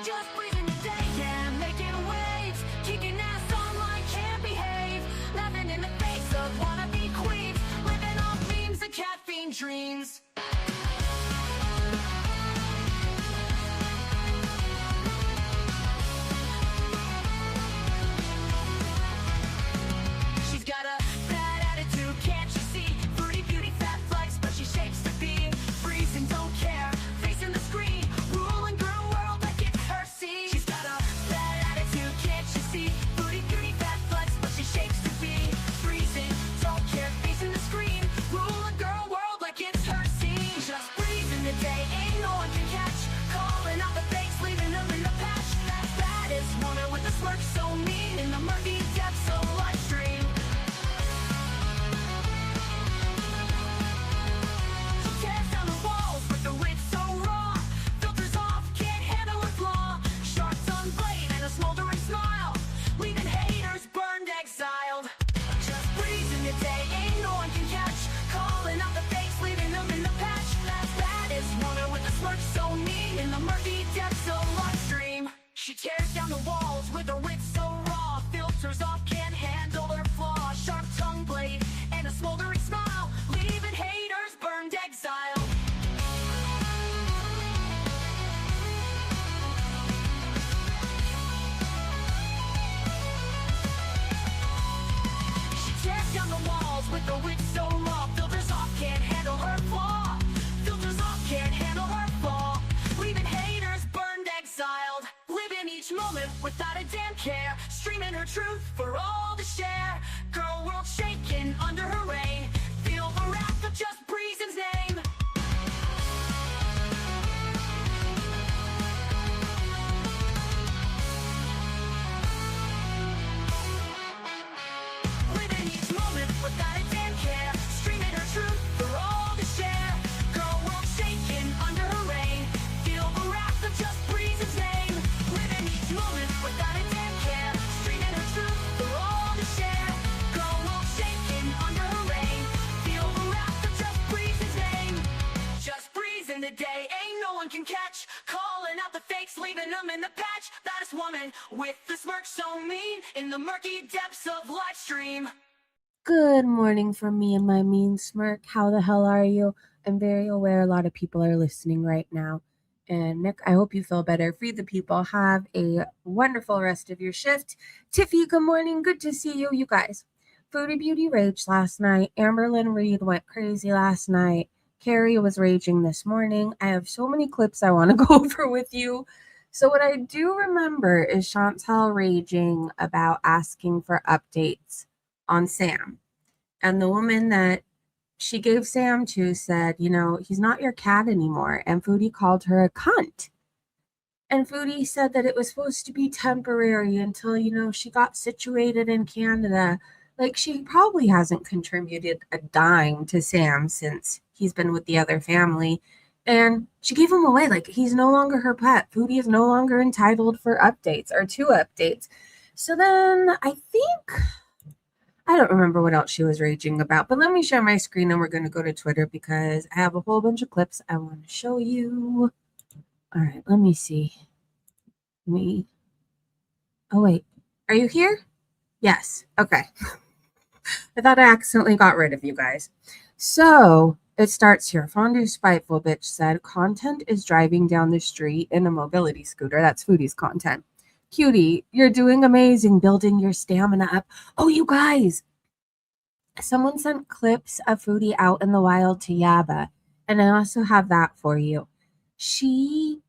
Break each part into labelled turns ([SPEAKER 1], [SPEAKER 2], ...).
[SPEAKER 1] Just breathing the day, yeah, making waves, kicking ass online, can't behave, laughing in the face of wannabe queens, living off memes and caffeine dreams. She's got a bad attitude, can't you see? Foodie Beauty, fat flex, but she shapes to be freezing, don't care, facing the screen, ruling girl world like it's her scene. She's got a bad attitude, can't you see? Foodie Beauty, fat flex, but she shapes to be freezing, don't care, facing the screen, ruling girl world like it's her scene. Just breathing the day, ain't no one can catch, calling out the fakes, leaving them in the patch. That baddest woman with a smirk so mean in the murky depths of live stream. Tears down the walls with the wit so raw, filters off, can't handle a flaw, sharp tongue blade and a smoldering smile, leaving haters burned, exiled. Just breezing the day, ain't no one can catch, calling out the fakes, leaving them in the patch. That baddest woman with a smirk so mean in the murky depths of live stream. She tears down the walls with her wit so raw, filters off, can't handle her flaw, sharp tongue blade and a smoldering smile, leaving haters burned, exiled. She tears down the walls with the wit so raw, filters off, can't handle her flaw, filters off, can't handle her flaw, leaving haters burned, exiled. Living each moment without a damn care, streaming her truth for all to share. Girl world shaking under her reign, feel the wrath of just Breezen's name. Living each moment without a damn care, streaming her truth for all to share. Girl world shaking under her reign, feel the wrath of just Breezen's name. Living each moment without a damn care, streaming her truth for all to share. Girl world shaking under her reign, feel the wrath of just Breezen's name. Just breezing the day, ain't no one can catch, calling out the fakes, leaving them in the patch. Baddest woman with the smirk so mean in the murky depths of live stream.
[SPEAKER 2] Good morning from me and my mean smirk. How the hell are you? I'm very aware a lot of people are listening right now. And Nick, I hope you feel better. Free the people. Have a wonderful rest of your shift. Tiffy, good morning. Good to see you, you guys. Foodie Beauty raged last night. Amberlynn Reed went crazy last night. Carrie was raging this morning. I have so many clips I want to go over with you. So what I do remember is Chantel raging about asking for updates on Sam. And the woman that she gave Sam to said, you know, he's not your cat anymore. And Foodie called her a cunt. And Foodie said that it was supposed to be temporary until, you know, she got situated in Canada. Like, she probably hasn't contributed a dime to Sam since he's been with the other family. And she gave him away. Like, he's no longer her pet. Foodie is no longer entitled for updates or 2 updates. So then I think, I don't remember what else she was raging about, but let me share my screen and we're going to go to Twitter because I have a whole bunch of clips I want to show you. All right, let me see. Oh, wait. Are you here? Yes. Okay. I thought I accidentally got rid of you guys. So it starts here. Fondue Spiteful Bitch said, content is driving down the street in a mobility scooter. That's Foodie's content. Cutie, you're doing amazing building your stamina up. Oh, you guys. Someone sent clips of Foodie out in the wild to Yaba. And I also have that for you. She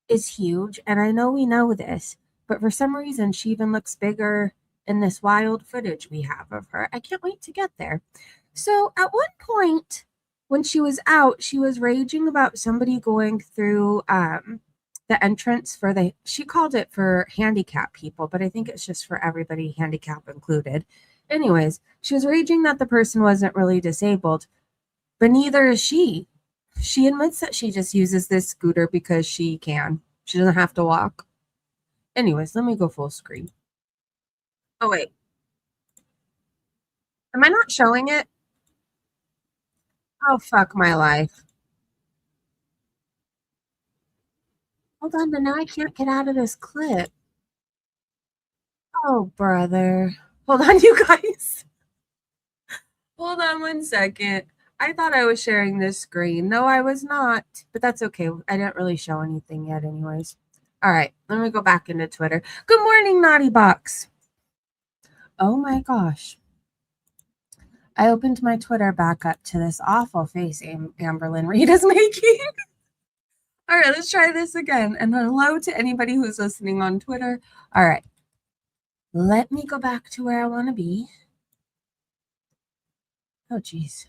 [SPEAKER 2] is huge. And I know we know this. But for some reason, she even looks bigger in this wild footage we have of her. I can't wait to get there. So at one point, when she was out, she was raging about somebody going through the entrance for she called it for handicapped people, but I think it's just for everybody, handicap included. Anyways, she was raging that the person wasn't really disabled, but neither is she. She admits that she just uses this scooter because she can. She doesn't have to walk. Anyways, let me go full screen. Oh, wait. Am I not showing it? Oh, fuck my life. Hold on, but now I can't get out of this clip. Oh, brother. Hold on, you guys. Hold on one second. I thought I was sharing this screen. No, I was not, but that's okay. I didn't really show anything yet anyways. All right, let me go back into Twitter. Good morning, Naughty Box. Oh my gosh. I opened my Twitter back up to this awful face Amberlynn Reed is making. All right, let's try this again. And hello to anybody who's listening on Twitter. All right, let me go back to where I want to be. Oh, geez.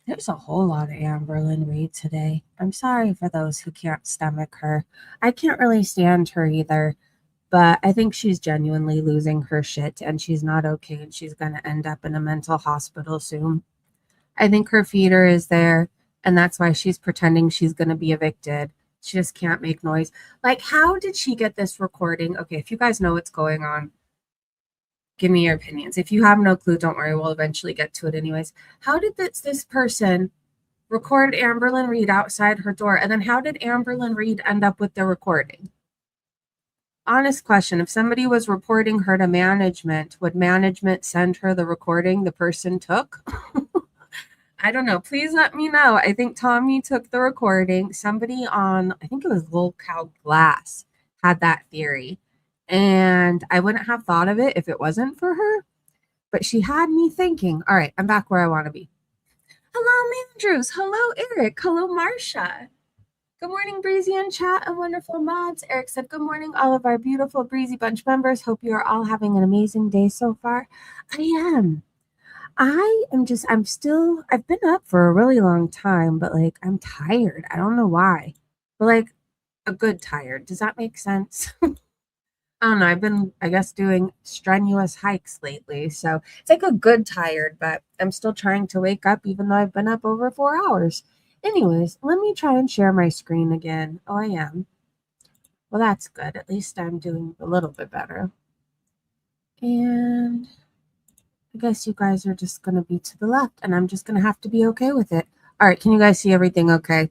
[SPEAKER 2] There's a whole lot of Amberlynn Reed today. I'm sorry for those who can't stomach her. I can't really stand her either, but I think she's genuinely losing her shit and she's not okay and she's going to end up in a mental hospital soon. I think her feeder is there and that's why she's pretending she's going to be evicted. She just can't make noise. Like, how did she get this recording? Okay, if you guys know what's going on, give me your opinions. If you have no clue, don't worry. We'll eventually get to it anyways. How did this person record Amberlynn Reed outside her door? And then how did Amberlynn Reed end up with the recording? Honest question. If somebody was reporting her to management, would management send her the recording the person took? I don't know. Please let me know. I think Tommy took the recording. Somebody on, I think it was Lil Cow Glass, had that theory. And I wouldn't have thought of it if it wasn't for her. But she had me thinking, all right, I'm back where I want to be. Hello, Mandrews. Hello, Eric. Hello, Marsha. Good morning, Breezy and chat and wonderful mods. Eric said, good morning, all of our beautiful Breezy Bunch members. Hope you are all having an amazing day so far. I am. I've been up for a really long time, but like, I'm tired. I don't know why, but like a good tired. Does that make sense? I don't know. I've been, I guess, doing strenuous hikes lately. So it's like a good tired, but I'm still trying to wake up even though I've been up over 4 hours. Anyways, let me try and share my screen again. Oh, I am. Well, that's good. At least I'm doing a little bit better. And I guess you guys are just going to be to the left and I'm just going to have to be okay with it. All right. Can you guys see everything okay?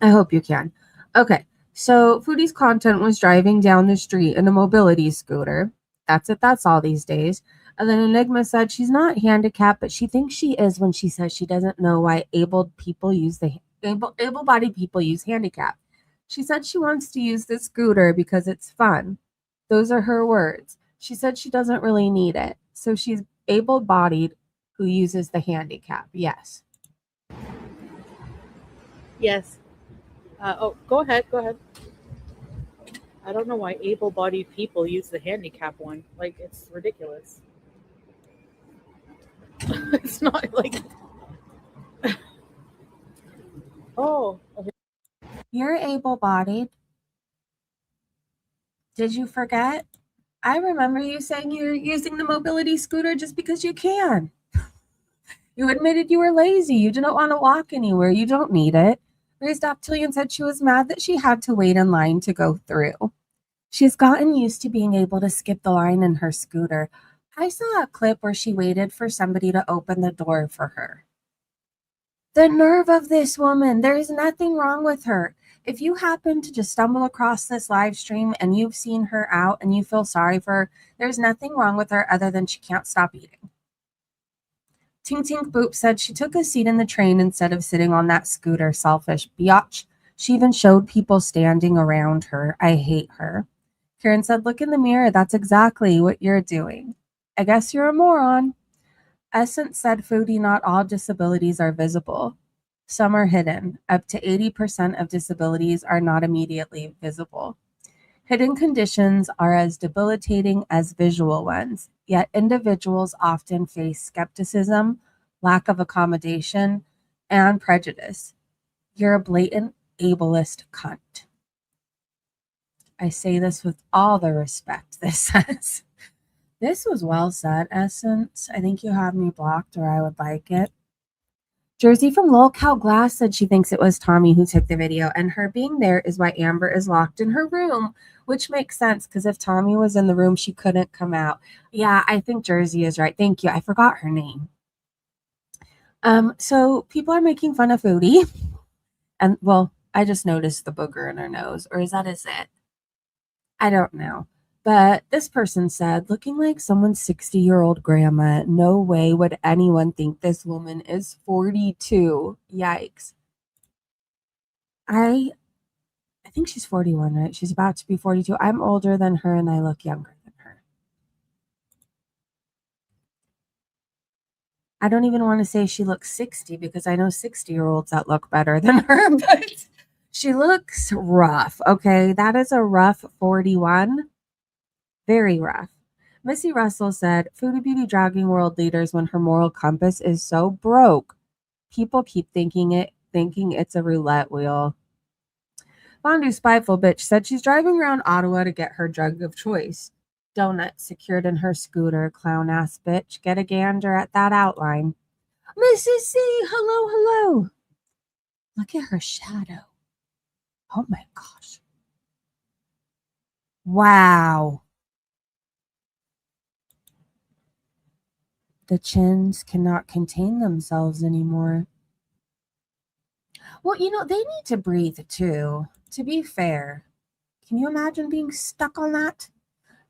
[SPEAKER 2] I hope you can. Okay. So Foodie's content was driving down the street in a mobility scooter. That's it. That's all these days. And then Enigma said she's not handicapped, but she thinks she is when she says she doesn't know why able-bodied people use handicap. She said she wants to use the scooter because it's fun. Those are her words. She said she doesn't really need it. So she's able-bodied who uses the handicap. Yes.
[SPEAKER 3] Yes. Go ahead. Go ahead. I don't know why able-bodied people use the handicap one. Like, it's ridiculous. It's not like. Oh. Okay.
[SPEAKER 2] You're able-bodied. Did you forget? I remember you saying you're using the mobility scooter just because you can. You admitted you were lazy. You didn't want to walk anywhere. You don't need it. Raised Octillion said she was mad that she had to wait in line to go through. She's gotten used to being able to skip the line in her scooter. I saw a clip where she waited for somebody to open the door for her. The nerve of this woman. There is nothing wrong with her. If you happen to just stumble across this live stream and you've seen her out and you feel sorry for her, there's nothing wrong with her other than she can't stop eating. Tink Tink Boop said she took a seat in the train instead of sitting on that scooter. Selfish biatch. She even showed people standing around her. I hate her. Karen said, look in the mirror. That's exactly what you're doing. I guess you're a moron. Essence said, Foodie, not all disabilities are visible. Some are hidden. Up to 80% of disabilities are not immediately visible. Hidden conditions are as debilitating as visual ones, yet individuals often face skepticism, lack of accommodation, and prejudice. You're a blatant ableist cunt. I say this with all the respect this says. This was well said, Essence. I think you have me blocked or I would like it. Jersey from Lol Cow Glass said she thinks it was Tommy who took the video, and her being there is why Amber is locked in her room, which makes sense because if Tommy was in the room, she couldn't come out. Yeah, I think Jersey is right. Thank you. I forgot her name. So people are making fun of Foodie. And well, I just noticed the booger in her nose, or is that a zit? I don't know. But this person said, looking like someone's 60-year-old grandma, no way would anyone think this woman is 42. Yikes. I think she's 41, right? She's about to be 42. I'm older than her and I look younger than her. I don't even want to say she looks 60 because I know 60-year-olds that look better than her, but she looks rough. Okay, that is a rough 41. Very rough. Missy Russell said, Foodie Beauty dragging world leaders when her moral compass is so broke. People keep thinking it's a roulette wheel. Fondue Spiteful Bitch said she's driving around Ottawa to get her drug of choice. Donuts secured in her scooter, clown ass bitch. Get a gander at that outline. Mrs. C, hello, hello. Look at her shadow. Oh my gosh. Wow. The chins cannot contain themselves anymore. Well, they need to breathe too, to be fair. Can you imagine being stuck on that?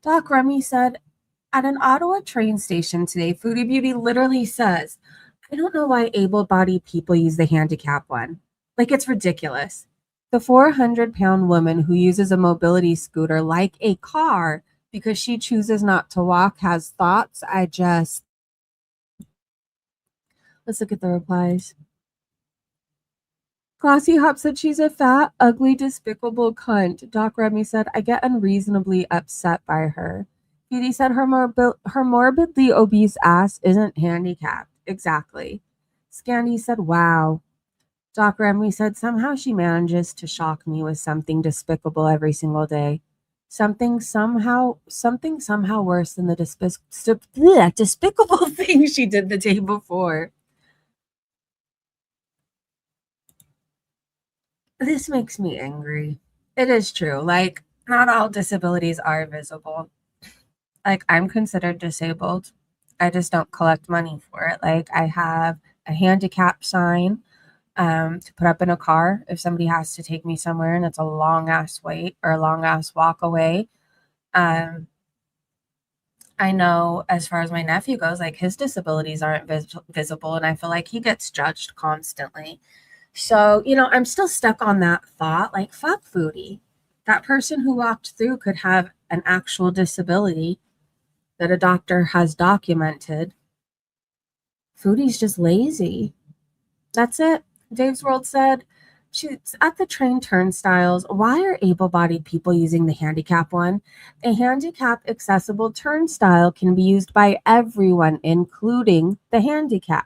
[SPEAKER 2] Doc Remy said, at an Ottawa train station today, Foodie Beauty literally says, I don't know why able-bodied people use the handicap one. Like, it's ridiculous. The 400-pound woman who uses a mobility scooter like a car because she chooses not to walk has thoughts. Let's look at the replies. Classy Hop said she's a fat, ugly, despicable cunt. Doc Remy said, I get unreasonably upset by her. Beauty said her morbidly obese ass isn't handicapped. Exactly. Scandy said, wow. Doc Remy said, somehow she manages to shock me with something despicable every single day. Something somehow worse than the despicable thing she did the day before. This makes me angry. It is true. Like, not all disabilities are visible. Like, I'm considered disabled. I just don't collect money for it. Like, I have a handicap sign to put up in a car if somebody has to take me somewhere and it's a long ass wait or a long ass walk away. I know as far as my nephew goes, like his disabilities aren't visible, and I feel like he gets judged constantly. So, I'm still stuck on that thought. Like, fuck Foodie. That person who walked through could have an actual disability that a doctor has documented. Foodie's just lazy. That's it. Dave's World said, she's at the train turnstiles. Why are able-bodied people using the handicap one? A handicap accessible turnstile can be used by everyone, including the handicapped.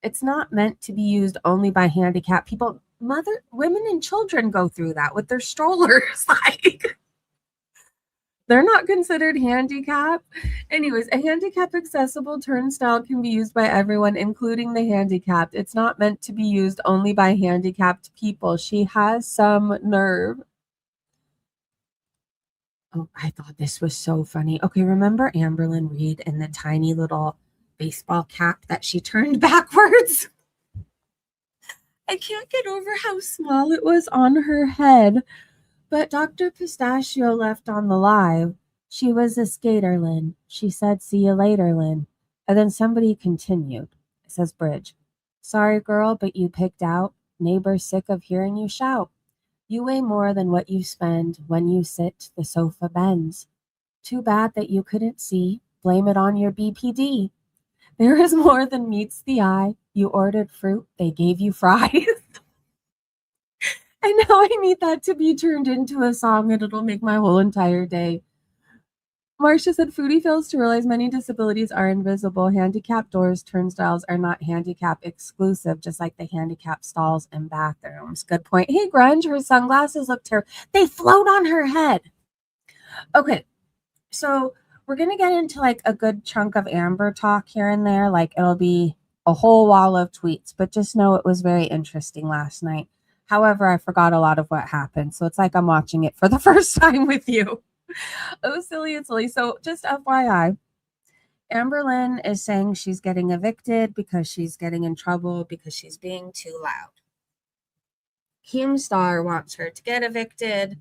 [SPEAKER 2] It's not meant to be used only by handicapped people. Women and children go through that with their strollers. Like, they're not considered handicapped. Anyways, a handicap accessible turnstile can be used by everyone, including the handicapped. It's not meant to be used only by handicapped people. She has some nerve. Oh, I thought this was so funny. Okay, remember Amberlynn Reed and the tiny little baseball cap that she turned backwards? I can't get over how small it was on her head. But Dr. Pistachio left on the live. She was a skater, Lynn. She said, see you later, Lynn. And then somebody continued. It says, Bridge. Sorry, girl, but you picked out. Neighbors sick of hearing you shout. You weigh more than what you spend. When you sit, the sofa bends. Too bad that you couldn't see. Blame it on your BPD. There is more than meets the eye. You ordered fruit. They gave you fries. I know I need that to be turned into a song and it'll make my whole entire day. Marcia said, Foodie fails to realize many disabilities are invisible. Handicap doors, turnstiles are not handicap exclusive, just like the handicap stalls and bathrooms. Good point. Hey, Grunge, her sunglasses look terrible. They float on her head. Okay, so we're going to get into like a good chunk of Amber talk here and there. Like, it'll be a whole wall of tweets, but just know it was very interesting last night. However, I forgot a lot of what happened. So it's like I'm watching it for the first time with you. Oh, silly and silly. So just FYI, Amberlynn is saying she's getting evicted because she's getting in trouble because she's being too loud. Keemstar wants her to get evicted.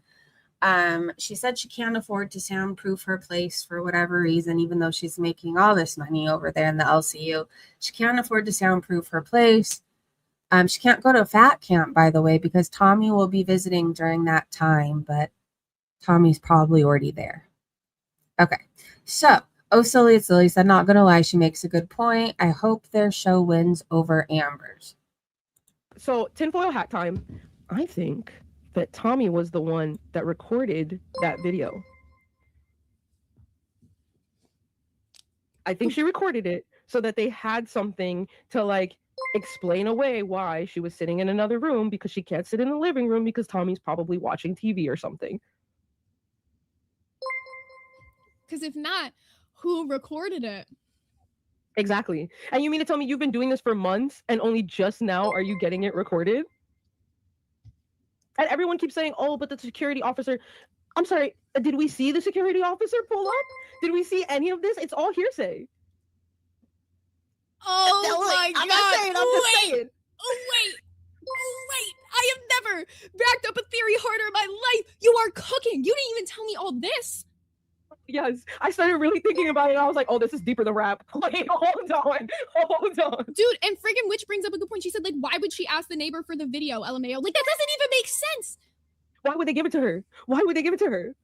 [SPEAKER 2] She said she can't afford to soundproof her place for whatever reason, even though she's making all this money over there in the LCU. She can't afford to soundproof her place. She can't go to fat camp, by the way, because Tommy will be visiting during that time, but Tommy's probably already there. Okay, so, oh, Silly said, not gonna lie, she makes a good point. I hope their show wins over Amber's.
[SPEAKER 4] So, tinfoil hat time. I think that Tommy was the one that recorded that video. I think she recorded it so that they had something to like explain away why she was sitting in another room, because she can't sit in the living room because Tommy's probably watching TV or something.
[SPEAKER 5] Because if not, who recorded it?
[SPEAKER 4] Exactly. And you mean to tell me you've been doing this for months and only just now are you getting it recorded? And everyone keeps saying, oh, but the security officer. I'm sorry, did we see the security officer pull up? Did we see any of this? It's all hearsay.
[SPEAKER 5] Oh my God.
[SPEAKER 4] I'm not saying, I'm just saying.
[SPEAKER 5] Oh, wait. I have never backed up a theory harder in my life. You are cooking. You didn't even tell me all this.
[SPEAKER 4] Yes, I started really thinking about it. And I was like, oh, this is deeper than rap. Wait, hold on.
[SPEAKER 5] Dude, and friggin' Witch brings up a good point. She said, like, why would she ask the neighbor for the video, LMAO? Like, that doesn't even make sense.
[SPEAKER 4] Why would they give it to her?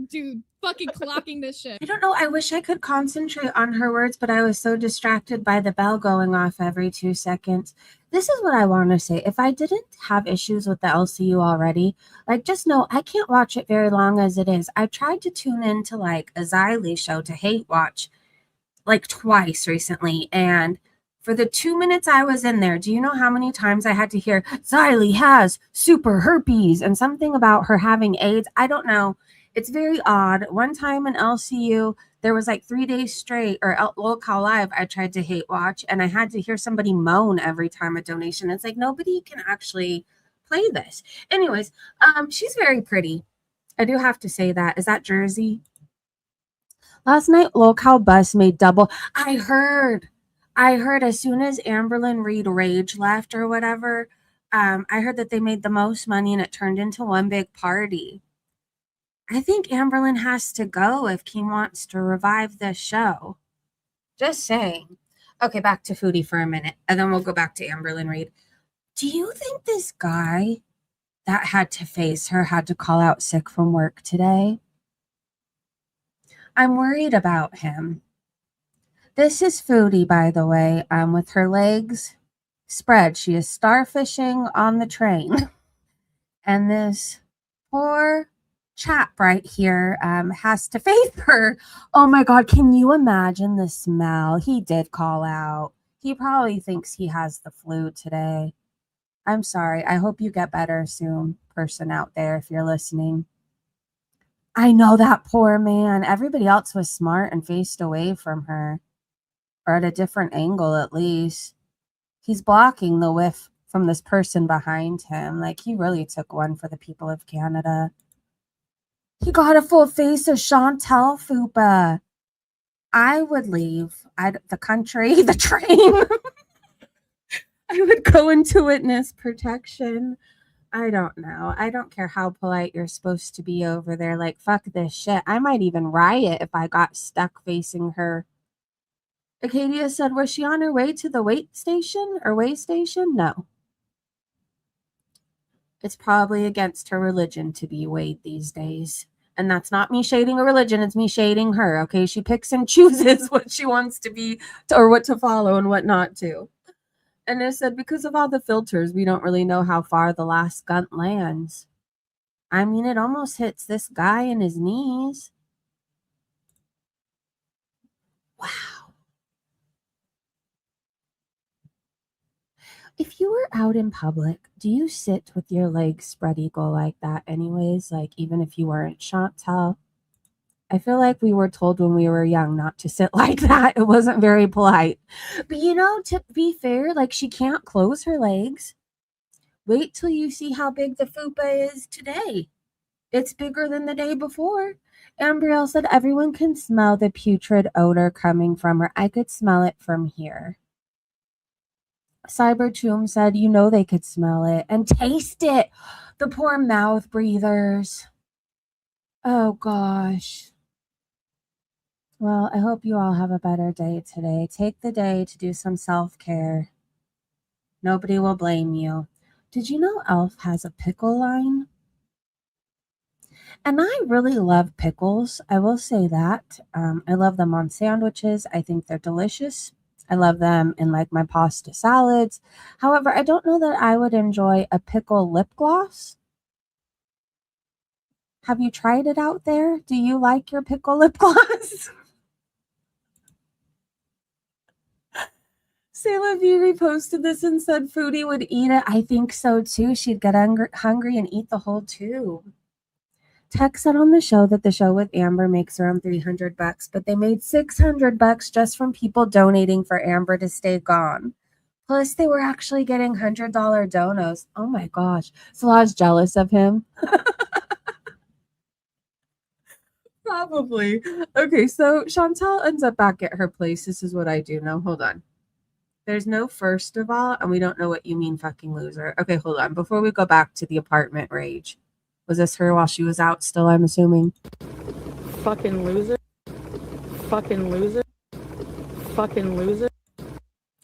[SPEAKER 5] Dude, fucking clocking this shit.
[SPEAKER 2] I don't know. I wish I could concentrate on her words, but I was so distracted by the bell going off every 2 seconds. This is what I want to say. If I didn't have issues with the LCU already, like, just know I can't watch it very long as it is. I tried to tune into like a Xylee show to hate watch like twice recently, and for the 2 minutes I was in there, do you know how many times I had to hear Xylee has super herpes and something about her having AIDS? I don't know. It's very odd. One time in LCU, there was like 3 days straight, or Local Live, I tried to hate watch, and I had to hear somebody moan every time a donation. It's like, nobody can actually play this. Anyways, she's very pretty. I do have to say that. Is that Jersey? Last night, Local Bus made double. I heard as soon as Amberlynn Reed Rage left or whatever, I heard that they made the most money and it turned into one big party. I think Amberlynn has to go if Keem wants to revive this show. Just saying. Okay, back to Foodie for a minute, and then we'll go back to Amberlynn Reed. Do you think this guy that had to face her had to call out sick from work today? I'm worried about him. This is Foodie, by the way, with her legs spread. She is starfishing on the train. And this poor chap right here has to face her. Oh my God, can you imagine the smell? He did call out. He probably thinks he has the flu today. I'm sorry. I hope you get better soon, person out there, if you're listening. I know, that poor man. Everybody else was smart and faced away from her, or at a different angle at least. He's blocking the whiff from this person behind him. Like, he really took one for the people of Canada. He got a full face of Chantal Fupa. I would leave the country, the train. I would go into witness protection. I don't know. I don't care how polite you're supposed to be over there. Like, fuck this shit. I might even riot if I got stuck facing her. Acadia said, was she on her way to the way station? No. It's probably against her religion to be weighed these days. And that's not me shading a religion. It's me shading her, okay? She picks and chooses what she wants to be or what to follow and what not to. And it said, because of all the filters, we don't really know how far the last gun lands. I mean, it almost hits this guy in his knees. Wow. If you were out in public, do you sit with your legs spread eagle like that anyways? Like, even if you weren't Chantal? I feel like we were told when we were young not to sit like that. It wasn't very polite. But you know, to be fair, like, she can't close her legs. Wait till you see how big the fupa is today. It's bigger than the day before. Ambrielle said everyone can smell the putrid odor coming from her. I could smell it from here. Cybertomb said, you know they could smell it and taste it. The poor mouth breathers. Oh gosh. Well, I hope you all have a better day today. Take the day to do some self-care. Nobody will blame you. Did you know Elf has a pickle line? And I really love pickles. I will say that. I love them on sandwiches. I think they're delicious. I love them in like my pasta salads. However, I don't know that I would enjoy a pickle lip gloss. Have you tried it out there? Do you like your pickle lip gloss? Sayla V reposted this and said Foodie would eat it. I think so too. She'd get hungry and eat the whole tube. Tech said on the show that the show with Amber makes around $300, but they made $600 just from people donating for Amber to stay gone. Plus, they were actually getting $100 donos. Oh my gosh. Salah's jealous of him. Probably. Okay, so Chantel ends up back at her place. This is what I do now. Hold on. There's no first of all, and we don't know what you mean, fucking loser. Okay, hold on. Before we go back to the apartment rage. Was this her while she was out still, I'm assuming?
[SPEAKER 3] Fucking loser. Fucking loser. Fucking loser.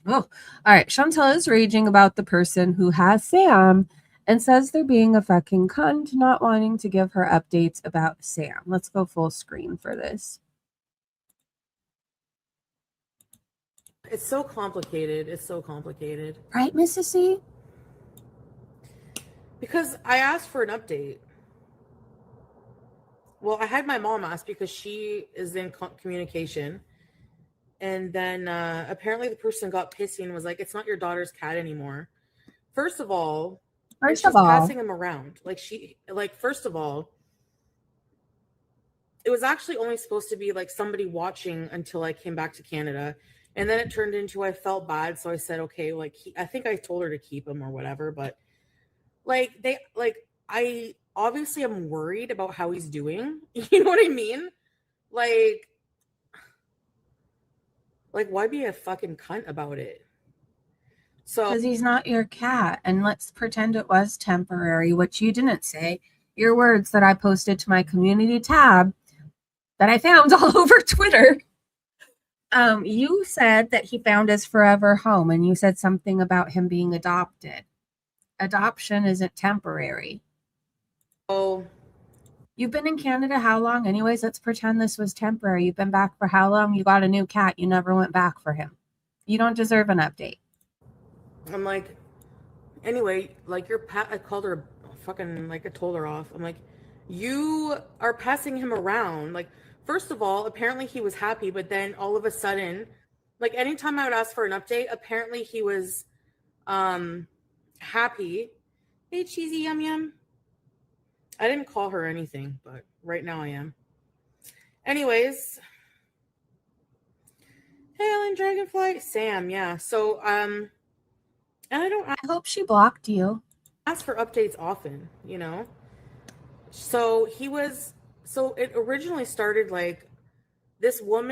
[SPEAKER 2] Oh, all right. Chantel is raging about the person who has Sam and says they're being a fucking cunt, not wanting to give her updates about Sam. Let's go full screen for this.
[SPEAKER 6] It's so complicated. It's so complicated.
[SPEAKER 2] Right, Mrs. C?
[SPEAKER 6] Because I asked for an update. Well, I had my mom ask because she is in communication. And then apparently the person got pissy and was like, it's not your daughter's cat anymore. First of all, she's passing him around. First of all, it was actually only supposed to be like somebody watching until I came back to Canada. And then it turned into I felt bad. So I said, okay, I think I told her to keep him or whatever. But I obviously am worried about how he's doing. You know what I mean? Like why be a fucking cunt about it? So
[SPEAKER 2] because he's not your cat, and let's pretend it was temporary, which you didn't say. Your words that I posted to my community tab that I found all over Twitter. You said that he found his forever home, and you said something about him being adopted. Adoption isn't temporary.
[SPEAKER 6] Oh,
[SPEAKER 2] you've been in Canada how long? Anyways, let's pretend this was temporary. You've been back for how long? You got a new cat. You never went back for him. You don't deserve an update.
[SPEAKER 6] I'm like, anyway, like I called her fucking, like I told her off. I'm like, you are passing him around. Like, first of all, apparently he was happy, but then all of a sudden, like anytime I would ask for an update, apparently he was happy. Hey, cheesy yum yum. I didn't call her anything, but right now I am. Anyways. Hey, Ellen Dragonfly. Sam, yeah. So, and I
[SPEAKER 2] hope she blocked you.
[SPEAKER 6] Ask for updates often, you know? So it originally started like this girl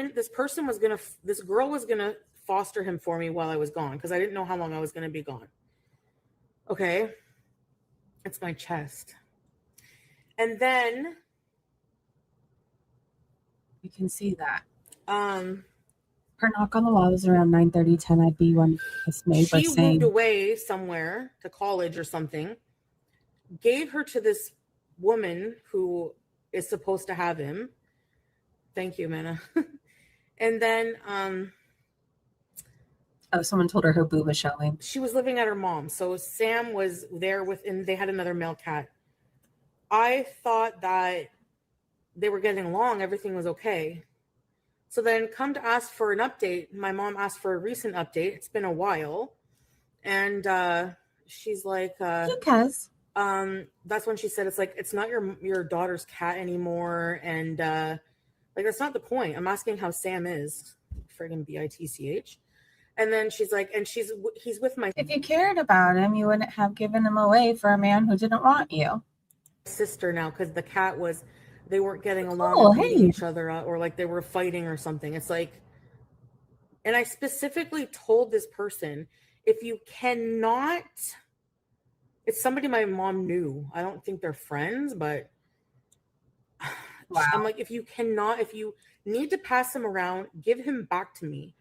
[SPEAKER 6] was gonna foster him for me while I was gone because I didn't know how long I was gonna be gone. Okay. It's my chest. And then
[SPEAKER 2] you can see that. Her knock on the wall was around 9:30, 10. I'd be one dismayed.
[SPEAKER 6] She moved away somewhere to college or something, gave her to this woman who is supposed to have him. Thank you, Manna. And then
[SPEAKER 2] someone told her boob was showing.
[SPEAKER 6] She was living at her mom. So Sam was there and they had another male cat. I thought that they were getting along. Everything was okay. So then come to ask for an update. My mom asked for a recent update. It's been a while. And she's like,
[SPEAKER 2] because
[SPEAKER 6] that's when she said, it's like, it's not your daughter's cat anymore. And that's not the point. I'm asking how Sam is. Friggin' BITCH. And then she's like, he's with my...
[SPEAKER 2] If you cared about him, you wouldn't have given him away for a man who didn't want you.
[SPEAKER 6] Sister now, because the cat they weren't getting along and beating each other up, or like they were fighting or something. It's like, and I specifically told this person, if you cannot, it's somebody my mom knew. I don't think they're friends, but
[SPEAKER 2] Wow.
[SPEAKER 6] I'm like, if you need to pass him around, give him back to me.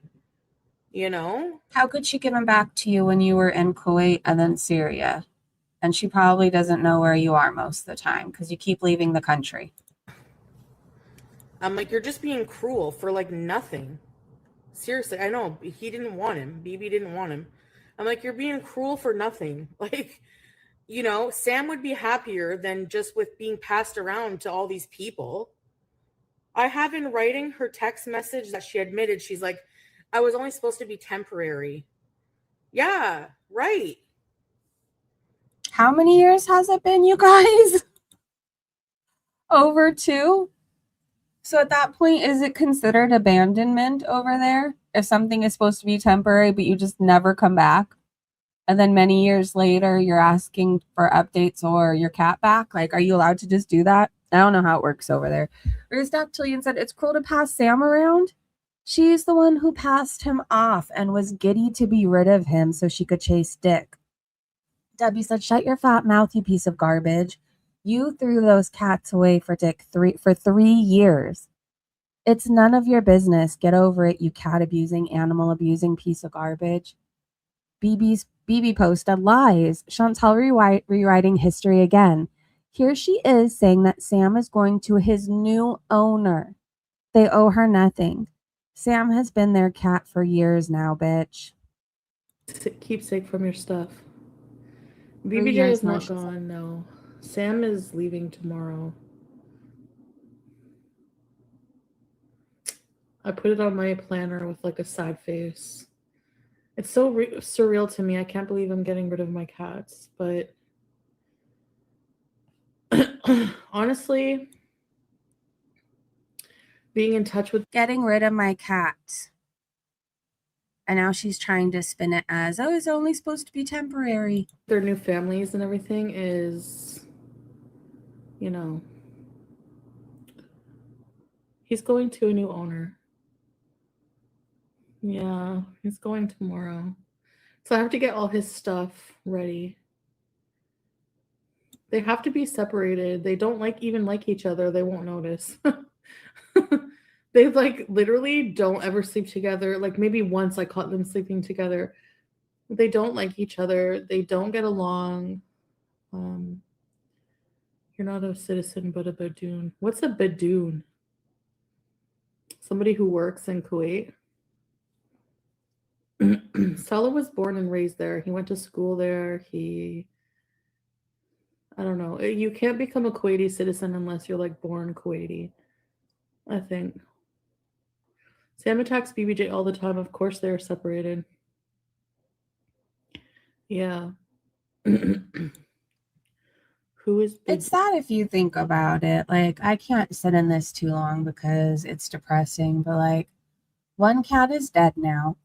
[SPEAKER 6] You know?
[SPEAKER 2] How could she give him back to you when you were in Kuwait and then Syria? And she probably doesn't know where you are most of the time because you keep leaving the country.
[SPEAKER 6] I'm like, you're just being cruel for like nothing. Seriously, I know he didn't want him. BB didn't want him. I'm like, you're being cruel for nothing. Like, you know, Sam would be happier than just with being passed around to all these people. I have in writing her text message that she admitted, she's like, I was only supposed to be temporary. Yeah, right.
[SPEAKER 2] How many years has it been, you guys? Over 2? So at that point, is it considered abandonment over there? If something is supposed to be temporary, but you just never come back? And then many years later, you're asking for updates or your cat back? Like, are you allowed to just do that? I don't know how it works over there. Rose Dactylian said, it's cruel to pass Sam around. She's the one who passed him off and was giddy to be rid of him so she could chase Dick. Debbie said, shut your fat mouth, you piece of garbage. You threw those cats away for Dick for 3 years. It's none of your business. Get over it, you cat abusing, animal abusing piece of garbage. BB posted lies. Chantal rewriting history again. Here she is saying that Sam is going to his new owner. They owe her nothing. Sam has been their cat for years now, bitch.
[SPEAKER 6] Keepsake from your stuff.
[SPEAKER 2] 3
[SPEAKER 6] BBJ
[SPEAKER 2] years
[SPEAKER 6] is not
[SPEAKER 2] now,
[SPEAKER 6] gone, no. Sam is leaving tomorrow. I put it on my planner with like a sad face. It's so surreal to me. I can't believe I'm getting rid of my cats, but honestly, being in touch with
[SPEAKER 2] Getting rid of my cat. And now she's trying to spin it as, oh, it's only supposed to be temporary.
[SPEAKER 6] their new families and everything is, you know, he's going to a new owner. Yeah, he's going tomorrow. So I have to get all his stuff ready. They have to be separated. They don't even like each other. They won't notice. They like literally don't ever sleep together. Like maybe once I caught them sleeping together. They don't like each other. They don't get along. You're not a citizen, but a Badoon. What's a Badoon? Somebody who works in Kuwait. Salah was born and raised there. He went to school there. I don't know. You can't become a Kuwaiti citizen unless you're like born Kuwaiti, I think. Sam attacks BBJ all the time. Of course they're separated. Yeah. Who is
[SPEAKER 2] It's sad if you think about it. Like, I can't sit in this too long because it's depressing, but like, one cat is dead now.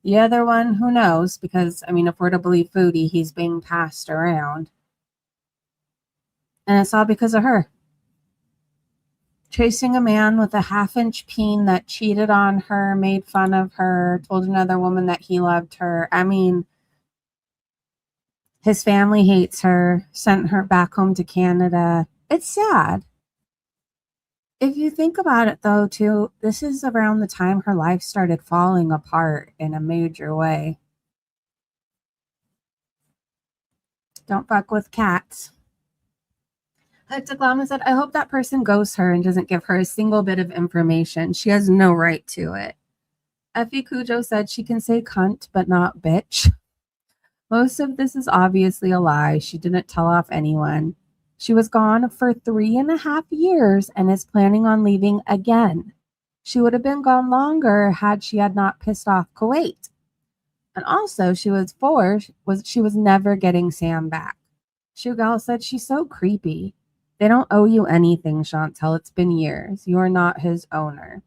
[SPEAKER 2] The other one, who knows? Because, I mean, if we're to believe Foodie, he's being passed around. And it's all because of her. Chasing a man with a half-inch peen that cheated on her, made fun of her, told another woman that he loved her. I mean, his family hates her, sent her back home to Canada. It's sad. If you think about it, though, too, this is around the time her life started falling apart in a major way. Don't fuck with cats. Hectaglama said, I hope that person ghosts her and doesn't give her a single bit of information. She has no right to it. Effie Cujo said she can say cunt, but not bitch. Most of this is obviously a lie. She didn't tell off anyone. She was gone for 3.5 years and is planning on leaving again. She would have been gone longer had she had not pissed off Kuwait. And also, she was never getting Sam back. Shugal said she's so creepy. They don't owe you anything, Chantel. It's been years. You are not his owner.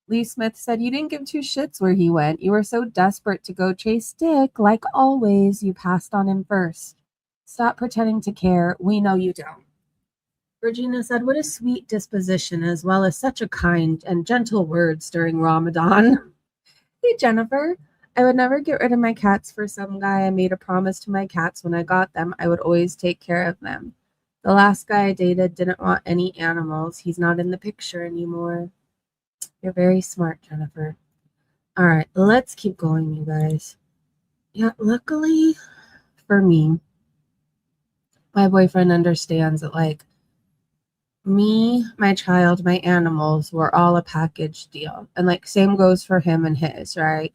[SPEAKER 2] Lee Smith said, you didn't give two shits where he went. You were so desperate to go chase Dick. Like always, you passed on him first. Stop pretending to care. We know you don't. Regina said, what a sweet disposition, as well as such a kind and gentle words during Ramadan. Hey, Jennifer. I would never get rid of my cats for some guy. I made a promise to my cats when I got them, I would always take care of them. The last guy I dated didn't want any animals. He's not in the picture anymore. You're very smart, Jennifer. All right, let's keep going, you guys. Yeah, luckily for me, my boyfriend understands that, like, me, my child, my animals, were all a package deal. And, like, same goes for him and his, right?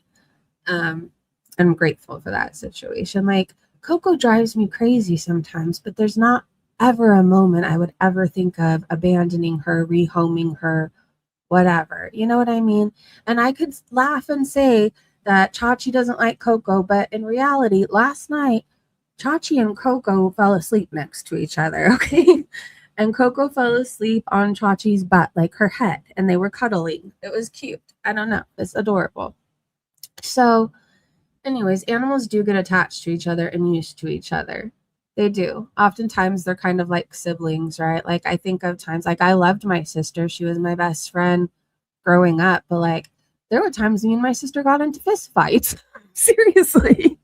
[SPEAKER 2] I'm grateful for that situation. Like, Coco drives me crazy sometimes, but there's not ever a moment I would ever think of abandoning her, rehoming her, whatever. You know what I mean? And I could laugh and say that Chachi doesn't like Coco, but in reality, last night, Chachi and Coco fell asleep next to each other, okay? And Coco fell asleep on Chachi's butt, like her head, and they were cuddling. It was cute. I don't know. It's adorable. So, anyways, animals do get attached to each other and used to each other. They do. Oftentimes, they're kind of like siblings, right? Like, I think of times, like, I loved my sister. She was my best friend growing up, but, like, there were times me and my sister got into fist fights. Seriously.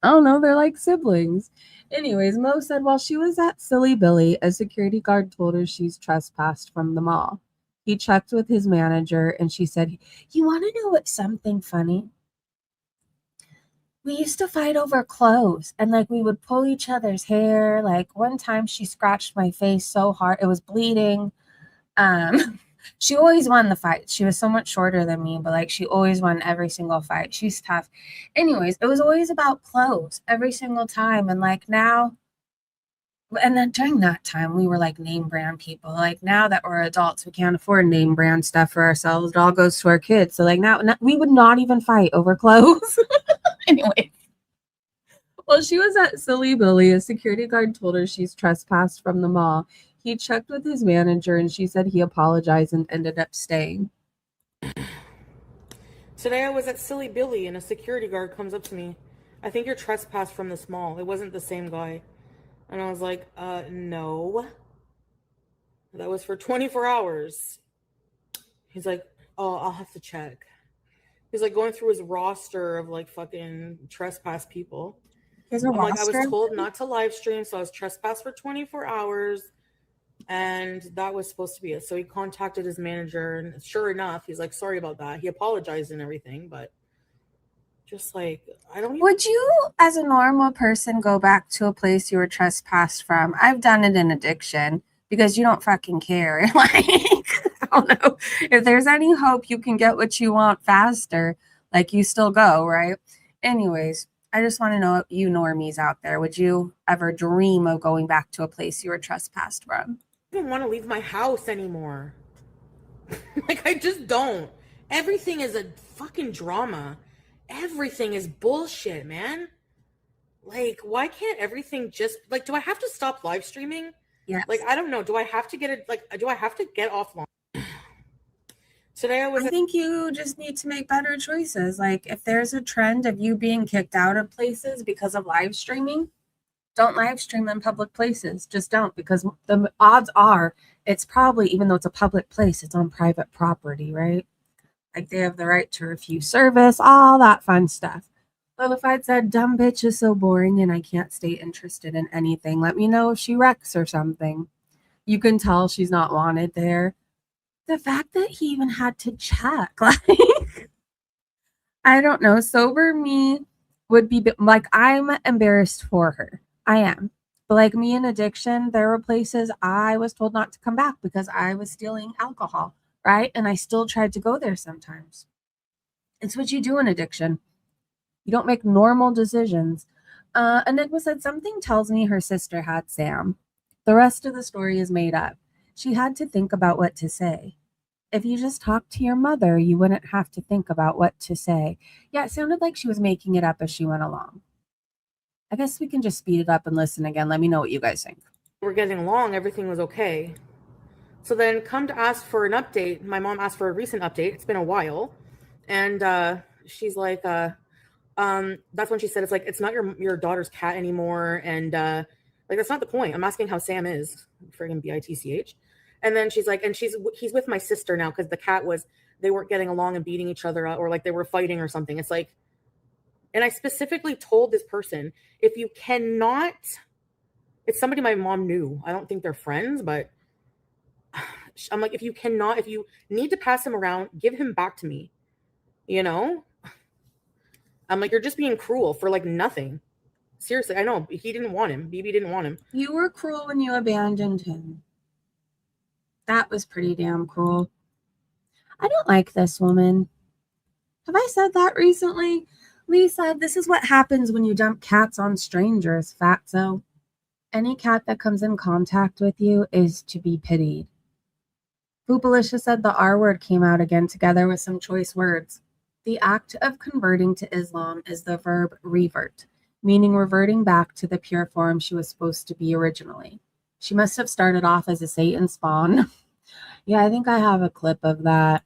[SPEAKER 2] I don't know. They're like siblings. Anyways, Mo said while she was at Silly Billy, a security guard told her she's trespassed from the mall. He checked with his manager and she said, "You want to know what's something funny? We used to fight over clothes and, like, we would pull each other's hair. Like, one time she scratched my face so hard it was bleeding. She always won the fight. She was so much shorter than me, but, like, she always won every single fight. She's tough. Anyways, it was always about clothes every single time. And, like, now, and then during that time, we were like name brand people. Like, now that we're adults, we can't afford name brand stuff for ourselves. It all goes to our kids. So, like, now we would not even fight over clothes." Anyway, while she was at Silly Billy, a security guard told her she's trespassed from the mall. He checked with his manager and she said he apologized and ended up staying.
[SPEAKER 6] Today I was at Silly Billy and a security guard comes up to me. "I think you're trespassed from this mall." It wasn't the same guy. And I was like, no. That was for 24 hours. He's like, "Oh, I'll have to check." He's like going through his roster of like fucking trespass people.
[SPEAKER 2] There's a
[SPEAKER 6] I'm like, I was
[SPEAKER 2] roster?
[SPEAKER 6] told not to live stream, so I was trespassed for 24 hours. And that was supposed to be it. So he contacted his manager, and sure enough, he's like, "Sorry about that." He apologized and everything, but just like, I don't even.
[SPEAKER 2] Would you, as a normal person, go back to a place you were trespassed from? I've done it in addiction because you don't fucking care. Like, I don't know. If there's any hope you can get what you want faster, like, you still go, right? Anyways, I just want to know, you normies out there, would you ever dream of going back to a place you were trespassed from?
[SPEAKER 6] I don't want to leave my house anymore. Like, I just don't. Everything is a fucking drama. Everything is bullshit, man. Like, why can't everything just, like, do I have to stop live streaming?
[SPEAKER 2] Yes.
[SPEAKER 6] Like, I don't know. Do I have to get it? Like, do I have to get offline? Today I was.
[SPEAKER 2] I think you just need to make better choices. Like, if there's a trend of you being kicked out of places because of live streaming, don't live stream in public places. Just don't, because the odds are it's probably, even though it's a public place, it's on private property, right? Like, they have the right to refuse service, all that fun stuff. Well, if I'd said, "Dumb bitch is so boring and I can't stay interested in anything," let me know if she wrecks or something. You can tell she's not wanted there. The fact that he even had to check, like, I don't know. Sober me would be like, I'm embarrassed for her. I am. But like me in addiction, there were places I was told not to come back because I was stealing alcohol, right? And I still tried to go there sometimes. It's what you do in addiction. You don't make normal decisions. Enigma said, "Something tells me her sister had Sam. The rest of the story is made up. She had to think about what to say. If you just talked to your mother, you wouldn't have to think about what to say." Yeah, it sounded like she was making it up as she went along. I guess we can just speed it up and listen again. Let me know what you guys think.
[SPEAKER 6] We're getting along. Everything was okay. So then, come to ask for an update. My mom asked for a recent update. It's been a while. And she's like, that's when she said, it's like, "It's not your daughter's cat anymore." And like, that's not the point. I'm asking how Sam is. Friggin' bitch. And then she's like, he's with my sister now because they weren't getting along and beating each other up, or like they were fighting or something. It's like, and I specifically told this person, if you cannot, it's somebody my mom knew. I don't think they're friends, but I'm like, if you need to pass him around, give him back to me. You know? I'm like, you're just being cruel for like nothing. Seriously, I know he didn't want him. BB didn't want him.
[SPEAKER 2] You were cruel when you abandoned him. That was pretty damn cruel. I don't like this woman. Have I said that recently? Lee said, this is what happens when you dump cats on strangers, fatso. Any cat that comes in contact with you is to be pitied. Foopalisha said the R word came out again together with some choice words. The act of converting to Islam is the verb revert, meaning reverting back to the pure form she was supposed to be originally. She must have started off as a Satan spawn. Yeah, I think I have a clip of that.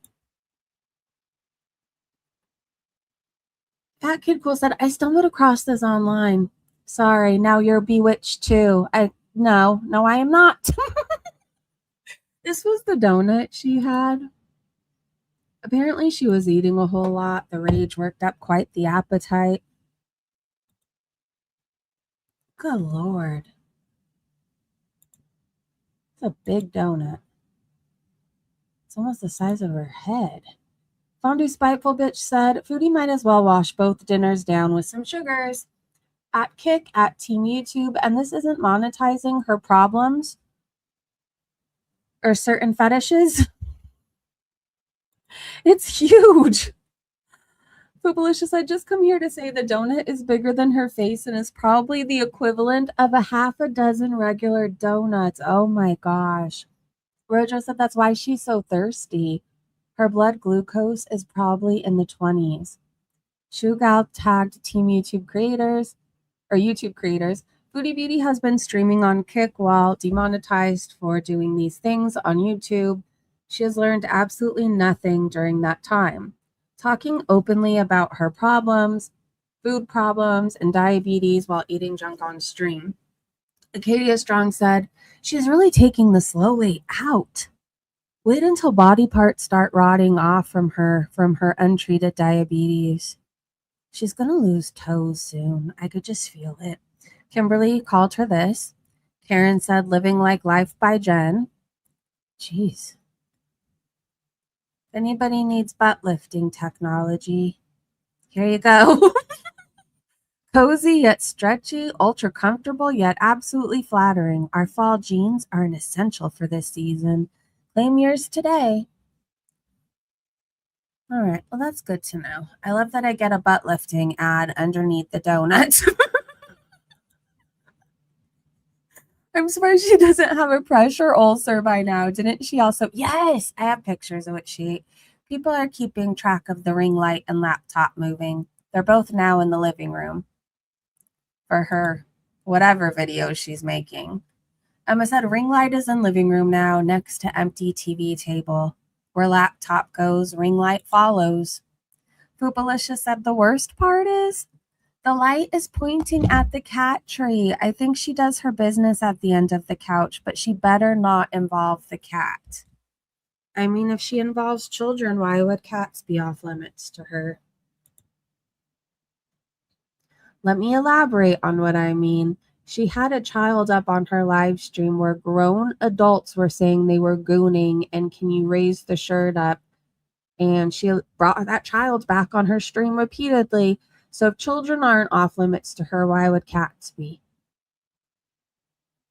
[SPEAKER 2] Fat Kid Cool said, I stumbled across this online. Sorry, now you're bewitched too. No, I am not. This was the donut she had. Apparently she was eating a whole lot. The rage worked up quite the appetite. Good Lord. It's a big donut. It's almost the size of her head. Fondue Spiteful Bitch said, Foodie might as well wash both dinners down with some sugars. At Kick, at Team YouTube, and this isn't monetizing her problems or certain fetishes. It's huge. Foopalisha said, just come here to say the donut is bigger than her face and is probably the equivalent of a half a dozen regular donuts. Oh my gosh. Rojo said that's why she's so thirsty. Her blood glucose is probably in the 20s. Shugal tagged Team YouTube creators. Foodie Beauty has been streaming on Kick while demonetized for doing these things on YouTube. She has learned absolutely nothing during that time. Talking openly about her problems, food problems, and diabetes while eating junk on stream. Acadia Strong said, she's really taking the slow way out. Wait until body parts start rotting off from her untreated diabetes. She's going to lose toes soon. I could just feel it. Kimberly called her this. Karen said, living like life by Jen. Jeez. If anybody needs butt lifting technology, here you go. Cozy yet stretchy, ultra comfortable yet absolutely flattering. Our fall jeans are an essential for this season. Claim yours today. All right, well, that's good to know. I love that I get a butt lifting ad underneath the donut. I'm surprised she doesn't have a pressure ulcer by now. Didn't she also? Yes, I have pictures of what she ate. People are keeping track of the ring light and laptop moving. They're both now in the living room for her whatever video she's making. Emma said ring light is in living room now next to empty TV table. Where laptop goes, ring light follows. Foopalisha said the worst part is the light is pointing at the cat tree. I think she does her business at the end of the couch, but she better not involve the cat. I mean, if she involves children, why would cats be off limits to her? Let me elaborate on what I mean. She had a child up on her live stream where grown adults were saying they were gooning and can you raise the shirt up? And she brought that child back on her stream repeatedly. So if children aren't off limits to her, why would cats be?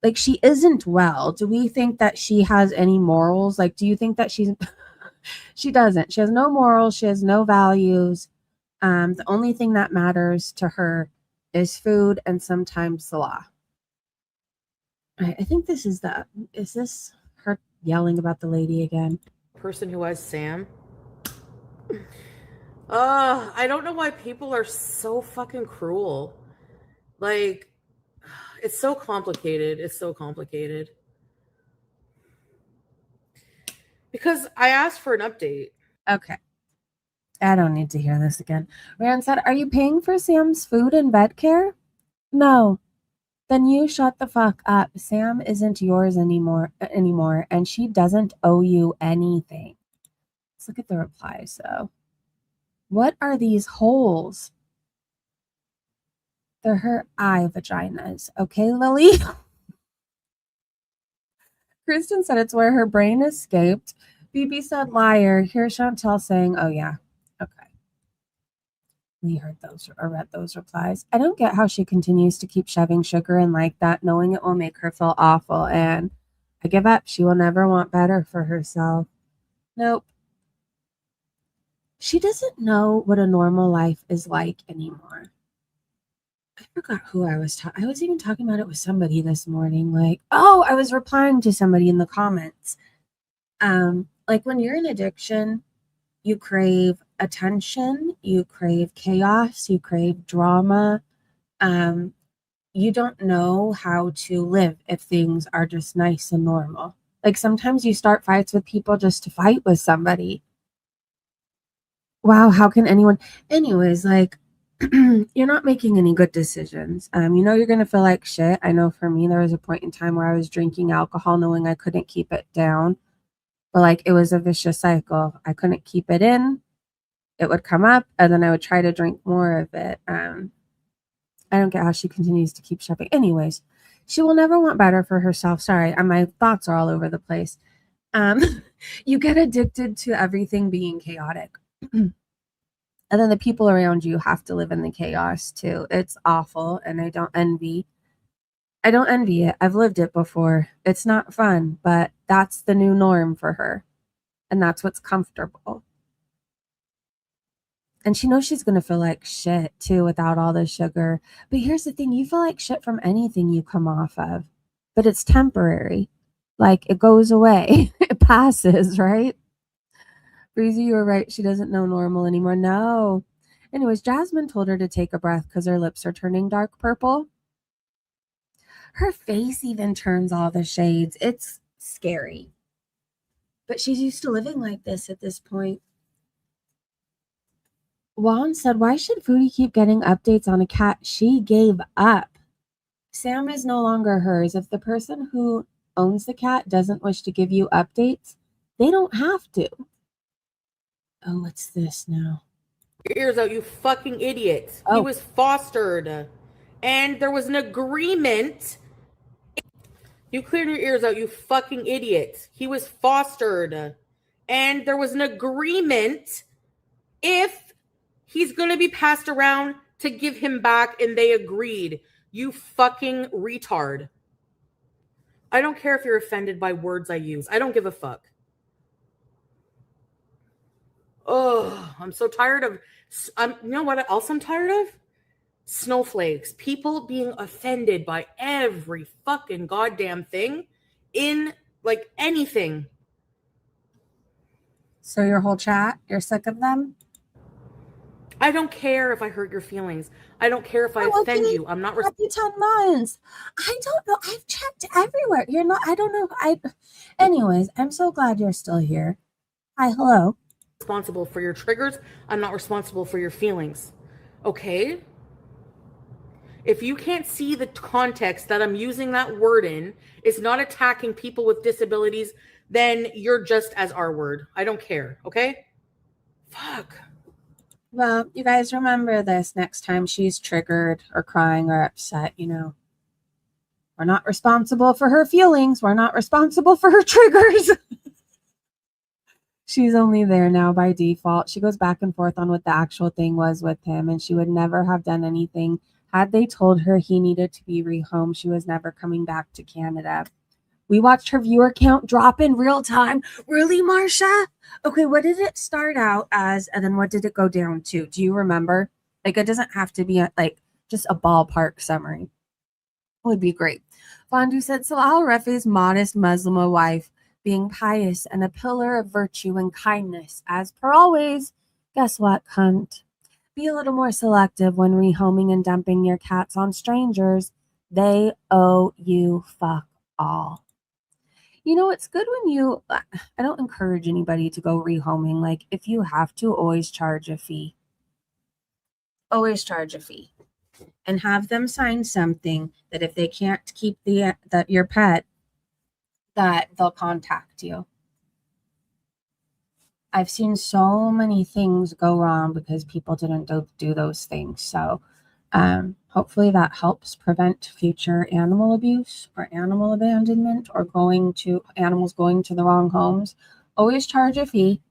[SPEAKER 2] Like, she isn't well. Do we think that she has any morals? Like, do you think that she's... She doesn't. She has no morals. She has no values. The only thing that matters to her is food and sometimes the law. I think this is is this her yelling about the lady again?
[SPEAKER 6] Person who has Sam. I don't know why people are so fucking cruel. Like, it's so complicated. It's so complicated. Because I asked for an update.
[SPEAKER 2] Okay. I don't need to hear this again. Rand said, are you paying for Sam's food and vet care? No. Then you shut the fuck up. Sam isn't yours anymore, and she doesn't owe you anything. Let's look at the replies, though. What are these holes? They're her eye vaginas. Okay, Lily? Kristen said it's where her brain escaped. BB said liar. Here's Chantel saying, oh, yeah. Okay. We heard those or read those replies. I don't get how she continues to keep shoving sugar in like that, knowing it will make her feel awful. And I give up. She will never want better for herself. Nope. She doesn't know what a normal life is like anymore. I forgot who I was talking. I was even talking about it with somebody this morning. Like, oh, I was replying to somebody in the comments. Like when you're in addiction, you crave attention, you crave chaos, you crave drama. You don't know how to live if things are just nice and normal. Like sometimes you start fights with people just to fight with somebody. Wow, how can anyone? Anyways, like you're not making any good decisions. You know you're gonna feel like shit. I know for me, there was a point in time where I was drinking alcohol knowing I couldn't keep it down. But like it was a vicious cycle. I couldn't keep it in. It would come up and then I would try to drink more of it. I don't get how she continues to keep shoving. Anyways, she will never want better for herself. Sorry, my thoughts are all over the place. You get addicted to everything being chaotic. And then the people around you have to live in the chaos too. It's awful, and I don't envy it. I've lived it before. It's not fun, but that's the new norm for her. And that's what's comfortable. And she knows she's going to feel like shit too without all the sugar. But here's the thing, you feel like shit from anything you come off of. But it's temporary. Like it goes away. It passes, right? Breezy, you were right. She doesn't know normal anymore. No. Anyways, Jasmine told her to take a breath because her lips are turning dark purple. Her face even turns all the shades. It's scary. But she's used to living like this at this point. Juan said, why should Foodie keep getting updates on a cat she gave up? Sam is no longer hers. If the person who owns the cat doesn't wish to give you updates, they don't have to. Oh, what's this now?
[SPEAKER 6] Your ears out, you fucking idiot.
[SPEAKER 2] Oh.
[SPEAKER 6] He was fostered. And there was an agreement. You cleared your ears out, you fucking idiot. He was fostered. And there was an agreement if he's going to be passed around to give him back, and they agreed. You fucking retard. I don't care if you're offended by words I use. I don't give a fuck. Oh, I'm so tired of... you know what else I'm tired of? Snowflakes. People being offended by every fucking goddamn thing in, like, anything.
[SPEAKER 2] So your whole chat, you're sick of them?
[SPEAKER 6] I don't care if I hurt your feelings. I don't care if I offend you. I'm not...
[SPEAKER 2] Happy 10 months. I don't know. I've checked everywhere. You're not... I don't know. Anyways, I'm so glad you're still here. Hi, hello.
[SPEAKER 6] Responsible for your triggers. I'm not responsible for your feelings. Okay? If you can't see the context that I'm using that word in, it's not attacking people with disabilities, then you're just as R word. I don't care. Okay? Fuck.
[SPEAKER 2] Well, you guys remember this next time she's triggered or crying or upset, you know. We're not responsible for her feelings. We're not responsible for her triggers. She's only there now by default. She goes back and forth on what the actual thing was with him, and she would never have done anything had they told her he needed to be rehomed. She was never coming back to Canada. We watched her viewer count drop in real time. Really, Marsha? Okay, what did it start out as, and then what did it go down to? Do you remember? Like, it doesn't have to be just a ballpark summary. Would be great. Fondue said, Salah Refi's modest Muslim wife, being pious and a pillar of virtue and kindness. As per always, guess what, cunt? Be a little more selective when rehoming and dumping your cats on strangers. They owe you fuck all. You know, it's good when you... I don't encourage anybody to go rehoming. Like, if you have to, always charge a fee. Always charge a fee. And have them sign something that if they can't keep your pet, that they'll contact you. I've seen so many things go wrong because people didn't do those things. So hopefully that helps prevent future animal abuse or animal abandonment or animals going to the wrong homes. Always charge a fee.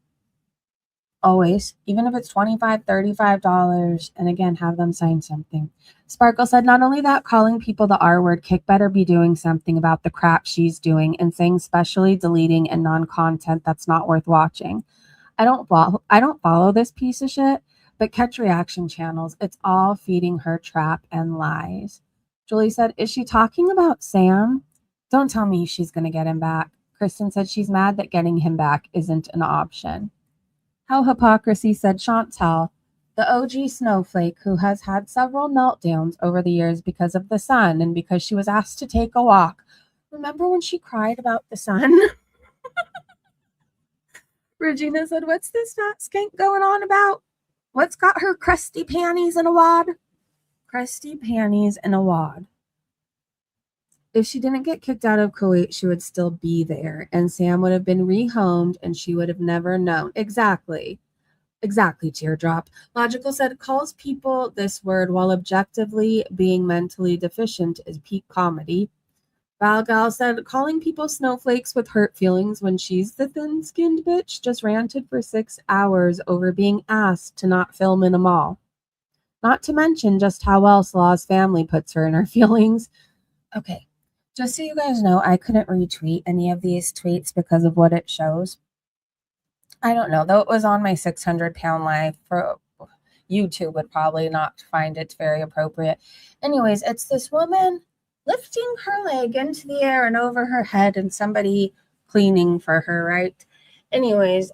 [SPEAKER 2] Always, even if it's $25, $35, and again, have them sign something. Sparkle said, not only that, calling people the R word, Kick better be doing something about the crap she's doing and saying specially deleting and non-content that's not worth watching. I don't follow this piece of shit, but catch reaction channels. It's all feeding her trap and lies. Julie said, is she talking about Sam? Don't tell me she's going to get him back. Kristen said she's mad that getting him back isn't an option. How hypocrisy, said Chantel, the OG snowflake who has had several meltdowns over the years because of the sun and because she was asked to take a walk. Remember when she cried about the sun? Regina said, what's this fat skank going on about? What's got her crusty panties in a wad? Crusty panties in a wad. If she didn't get kicked out of Kuwait, she would still be there, and Sam would have been rehomed, and she would have never known. Exactly, Teardrop. Logical said, calls people this word while objectively being mentally deficient is peak comedy. Valgal said, calling people snowflakes with hurt feelings when she's the thin-skinned bitch just ranted for 6 hours over being asked to not film in a mall. Not to mention just how well Slaw's family puts her in her feelings. Okay, just so you guys know, I couldn't retweet any of these tweets because of what it shows. I don't know, though it was on my 600-pound life. For YouTube would probably not find it very appropriate. Anyways, it's this woman lifting her leg into the air and over her head and somebody cleaning for her, right? Anyways,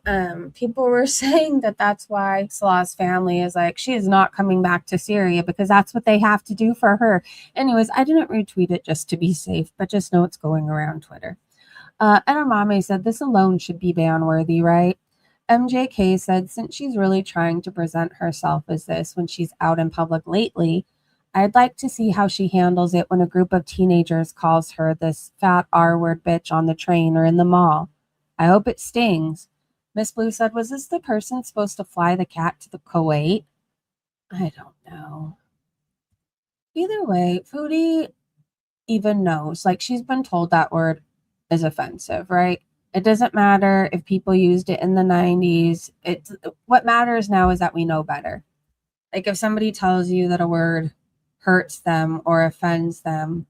[SPEAKER 2] people were saying that that's why Slaw's family is like, she is not coming back to Syria because that's what they have to do for her. Anyways, I didn't retweet it just to be safe, but just know it's going around Twitter. Edamame said, this alone should be ban-worthy, right? MJK said, since she's really trying to present herself as this when she's out in public lately, I'd like to see how she handles it when a group of teenagers calls her this fat R-word bitch on the train or in the mall. I hope it stings. Miss Blue said, was this the person supposed to fly the cat to the Kuwait? I don't know. Either way, Foodie even knows. Like, she's been told that word is offensive, right? It doesn't matter if people used it in the 90s. What matters now is that we know better. Like, if somebody tells you that a word hurts them or offends them,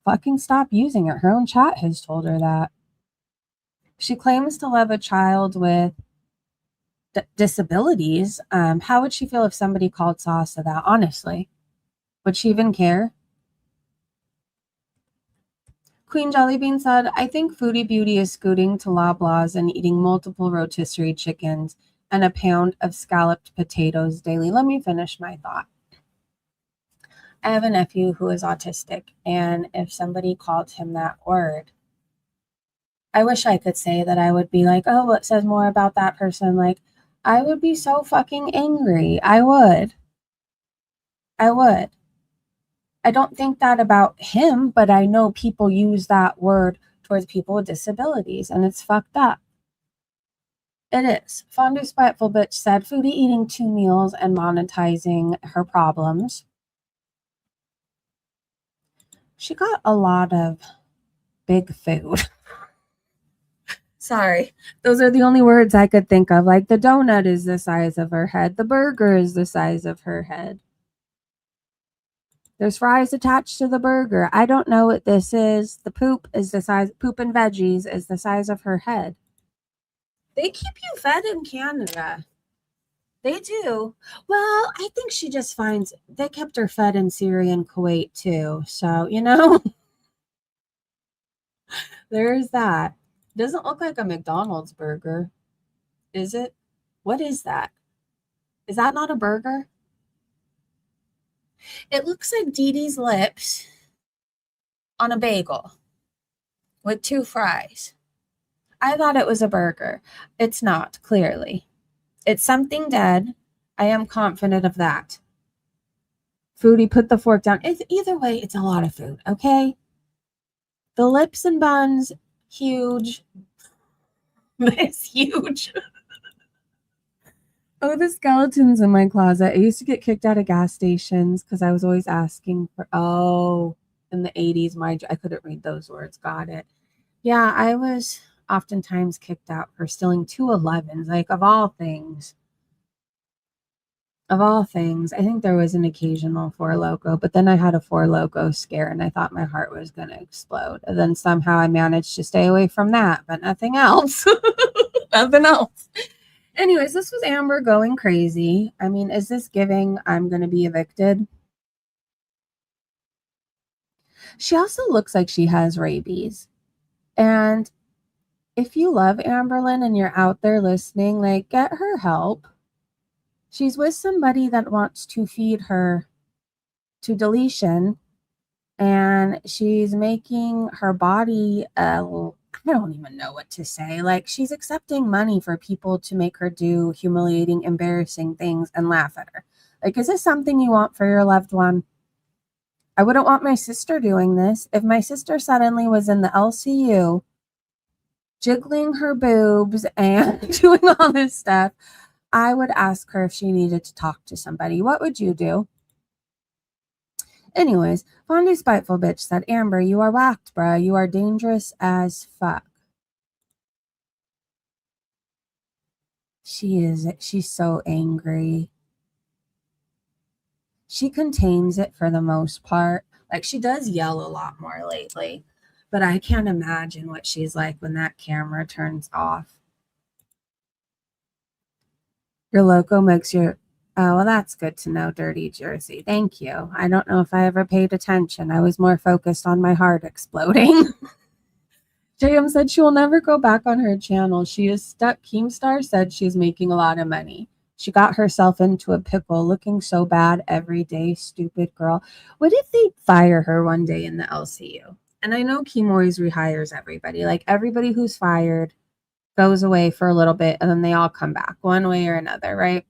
[SPEAKER 2] fucking stop using it. Her own chat has told her that. She claims to love a child with disabilities. How would she feel if somebody called Sasa that? Honestly, would she even care? Queen Jellybean said, I think Foodie Beauty is scooting to Loblaws and eating multiple rotisserie chickens and a pound of scalloped potatoes daily. Let me finish my thought. I have a nephew who is autistic, and if somebody called him that word, I wish I could say that I would be like, oh, what says more about that person? Like, I would be so fucking angry. I would. I don't think that about him, but I know people use that word towards people with disabilities, and it's fucked up. It is. Fondue Spiteful Bitch said, Foodie eating 2 meals and monetizing her problems. She got a lot of big food. Sorry. Those are the only words I could think of. Like, the donut is the size of her head. The burger is the size of her head. There's fries attached to the burger. I don't know what this is. The poop and veggies is the size of her head. They keep you fed in Canada. They do. Well, I think she just finds they kept her fed in Syria and Kuwait too. So, you know, there's that. Doesn't look like a McDonald's burger. Is it? What is that? Is that not a burger? It looks like Dee Dee's lips on a bagel with 2 fries. I thought it was a burger. It's not, clearly. It's something dead. I am confident of that. Foodie, put the fork down. Either way, it's a lot of food, okay? The lips and buns, huge. It's huge. Oh, the skeletons in my closet. I used to get kicked out of gas stations because I was always asking for, in the 80s, I couldn't read those words. Got it. Yeah, I was oftentimes kicked out for stealing 211s, like of all things. Of all things, I think there was an occasional Four Loco, but then I had a Four Loco scare and I thought my heart was going to explode. And then somehow I managed to stay away from that, but nothing else. Nothing else. Anyways, this was Amber going crazy. I mean, is this giving I'm going to be evicted? She also looks like she has rabies. And if you love Amberlynn and you're out there listening, like, get her help. She's with somebody that wants to feed her to deletion, and she's making her body, I don't even know what to say. Like, she's accepting money for people to make her do humiliating, embarrassing things and laugh at her. Like, is this something you want for your loved one? I wouldn't want my sister doing this. If my sister suddenly was in the LCU, jiggling her boobs and doing all this stuff, I would ask her if she needed to talk to somebody. What would you do? Anyways, Fondy Spiteful Bitch said, Amber, you are whacked, bruh. You are dangerous as fuck. She's so angry. She contains it for the most part. Like, she does yell a lot more lately, but I can't imagine what she's like when that camera turns off. Your loco makes your... Oh, well, that's good to know, Dirty Jersey. Thank you. I don't know if I ever paid attention. I was more focused on my heart exploding. JM said she will never go back on her channel. She is stuck. Keemstar said she's making a lot of money. She got herself into a pickle, looking so bad every day, stupid girl. What if they fire her one day in the LCU? And I know Keem always rehires everybody. Like, everybody who's fired goes away for a little bit and then they all come back one way or another, right?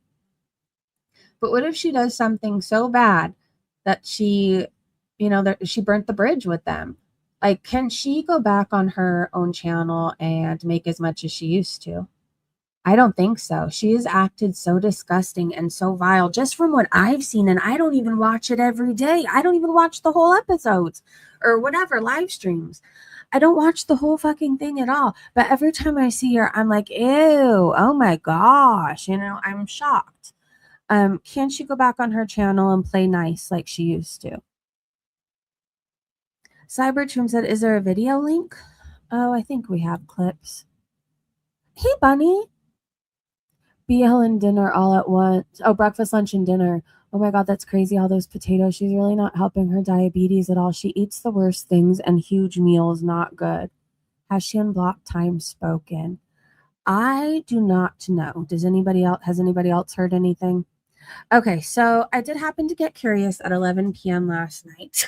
[SPEAKER 2] But what if she does something so bad that she burnt the bridge with them? Like, can she go back on her own channel and make as much as she used to? I don't think so. She has acted so disgusting and so vile just from what I've seen, and I don't even watch it every day. I don't even watch the whole episodes or whatever, live streams. I don't watch the whole fucking thing at all. But every time I see her, I'm like, ew, oh my gosh. I'm shocked. Can she go back on her channel and play nice like she used to? Cybertune said, is there a video link? Oh, I think we have clips. Hey, Bunny. BL and dinner all at once. Oh, breakfast, lunch, and dinner. Oh my God, that's crazy. All those potatoes. She's really not helping her diabetes at all. She eats the worst things and huge meals. Not good. Has she unblocked time spoken? I do not know. Has anybody else heard anything? Okay, so I did happen to get curious at 11 p.m. last night.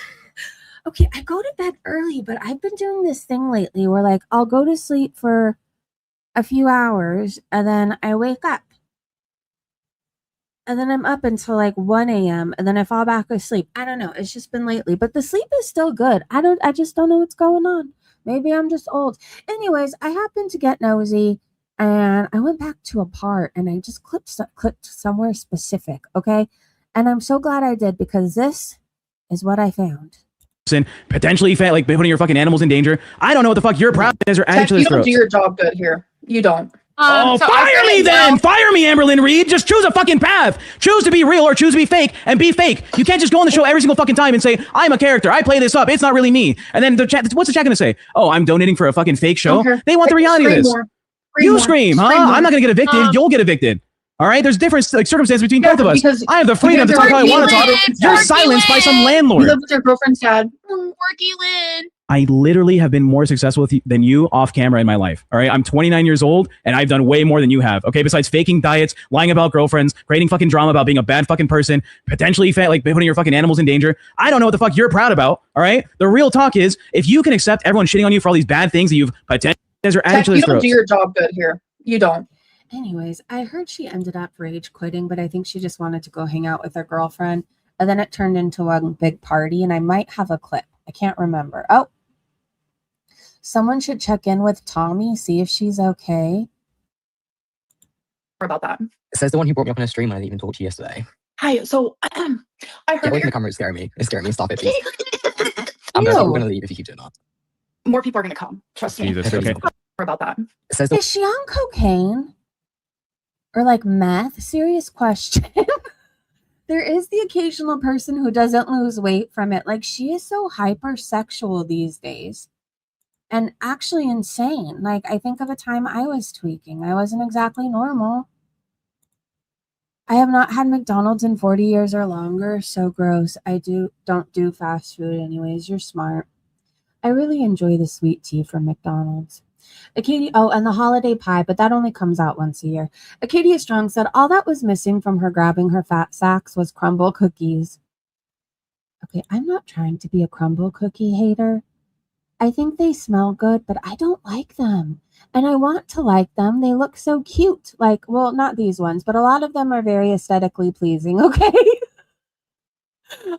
[SPEAKER 2] Okay, I go to bed early, but I've been doing this thing lately where, like, I'll go to sleep for a few hours and then I wake up. And then I'm up until like 1 a.m. and then I fall back asleep. I don't know. It's just been lately, but the sleep is still good. I just don't know what's going on. Maybe I'm just old. Anyways, I happened to get nosy and I went back to a part and I just clicked somewhere specific. Okay. And I'm so glad I did because this is what I found.
[SPEAKER 7] Potentially like putting your fucking animals in danger. I don't know what the fuck your problem is or adding to this.
[SPEAKER 8] You don't do your job good here. You don't.
[SPEAKER 7] So fire me then! Fire me, Amberlynn Reed! Just choose a fucking path! Choose to be real or choose to be fake, and be fake! You can't just go on the show every single fucking time and say, I'm a character, I play this up, it's not really me. And then the chat, what's the chat gonna say? Oh, I'm donating for a fucking fake show? They want the reality of this. You scream, huh? I'm not gonna get evicted, you'll get evicted. Alright? There's different circumstances between both of us. I have the freedom to talk how I want to talk. You're silenced by some landlord.
[SPEAKER 8] You live with your girlfriend's dad.
[SPEAKER 5] Worky Lynn.
[SPEAKER 7] I literally have been more successful than you off camera in my life. All right. I'm 29 years old and I've done way more than you have. Okay. Besides faking diets, lying about girlfriends, creating fucking drama about being a bad fucking person, potentially like putting your fucking animals in danger. I don't know what the fuck you're proud about. All right. The real talk is if you can accept everyone shitting on you for all these bad things that you've potentially added to this.
[SPEAKER 8] You don't do your job good here. You don't.
[SPEAKER 2] Anyways, I heard she ended up rage quitting, but I think she just wanted to go hang out with her girlfriend. And then it turned into one big party and I might have a clip. I can't remember. Oh. Someone should check in with Tommy, see if she's okay.
[SPEAKER 8] about that.
[SPEAKER 9] Says the one who brought me up on a stream when I didn't even talk to you yesterday.
[SPEAKER 8] Hi. So I
[SPEAKER 9] Get
[SPEAKER 8] heard
[SPEAKER 9] away from the camera, it's scaring me. It's scaring me. Stop it, please. I'm
[SPEAKER 2] Ew.
[SPEAKER 9] going to leave if you keep doing that.
[SPEAKER 8] more people are gonna come. Trust me.
[SPEAKER 10] Jesus, okay.
[SPEAKER 8] About that.
[SPEAKER 9] Says the
[SPEAKER 2] Is she on cocaine? Or like meth? Serious question. There is the occasional person who doesn't lose weight from it. Like, she is so hypersexual these days. And actually insane. Like, I think of a time I was tweaking. I wasn't exactly normal. I have not had McDonald's in 40 years or longer. So gross. I don't do fast food anyways. You're smart. I really enjoy the sweet tea from McDonald's. And the holiday pie, but that only comes out once a year. Acadia Strong said all that was missing from her grabbing her fat sacks was crumble cookies. Okay, I'm not trying to be a crumble cookie hater. I think they smell good, but I don't like them. And I want to like them. They look so cute. Like, well, not these ones, but a lot of them are very aesthetically pleasing, okay?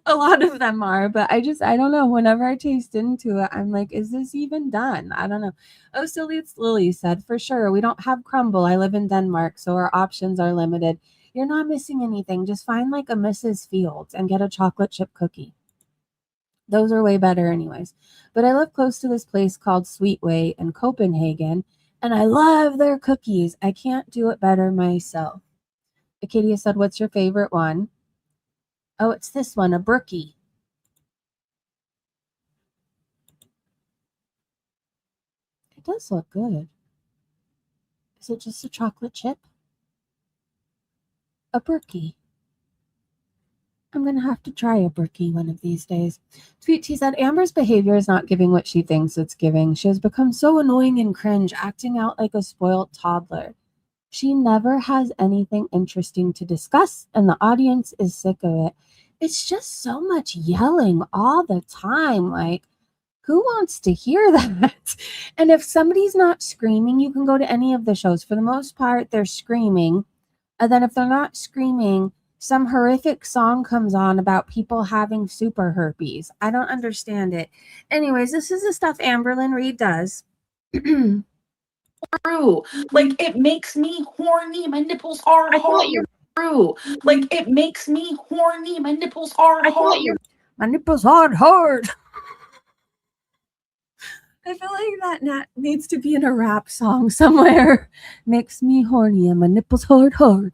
[SPEAKER 2] A lot of them are, but I don't know. Whenever I taste into it, I'm like, is this even done? I don't know. Oh, Silly It's Lily said, for sure, we don't have crumble. I live in Denmark, so our options are limited. You're not missing anything. Just find like a Mrs. Fields and get a chocolate chip cookie. Those are way better anyways. But I live close to this place called Sweetway in Copenhagen, and I love their cookies. I can't do it better myself. Acadia said, what's your favorite one? Oh, it's this one, a brookie. It does look good. Is it just a chocolate chip? A brookie. I'm going to have to try a brookie one of these days. Tweet, he said, Amber's behavior is not giving what she thinks it's giving. She has become so annoying and cringe, acting out like a spoiled toddler. She never has anything interesting to discuss, and the audience is sick of it. It's just so much yelling all the time. Like, who wants to hear that? And if somebody's not screaming, you can go to any of the shows. For the most part, they're screaming. And then if they're not screaming, some horrific song comes on about people having super herpes. I don't understand it. Anyways, this is the stuff Amberlynn Reed does.
[SPEAKER 8] True. Like, it makes me horny. My nipples are hard. True. Like, it makes me horny. My nipples are hard.
[SPEAKER 2] My nipples hard. I feel like that needs to be in a rap song somewhere. Makes me horny and my nipples hard. All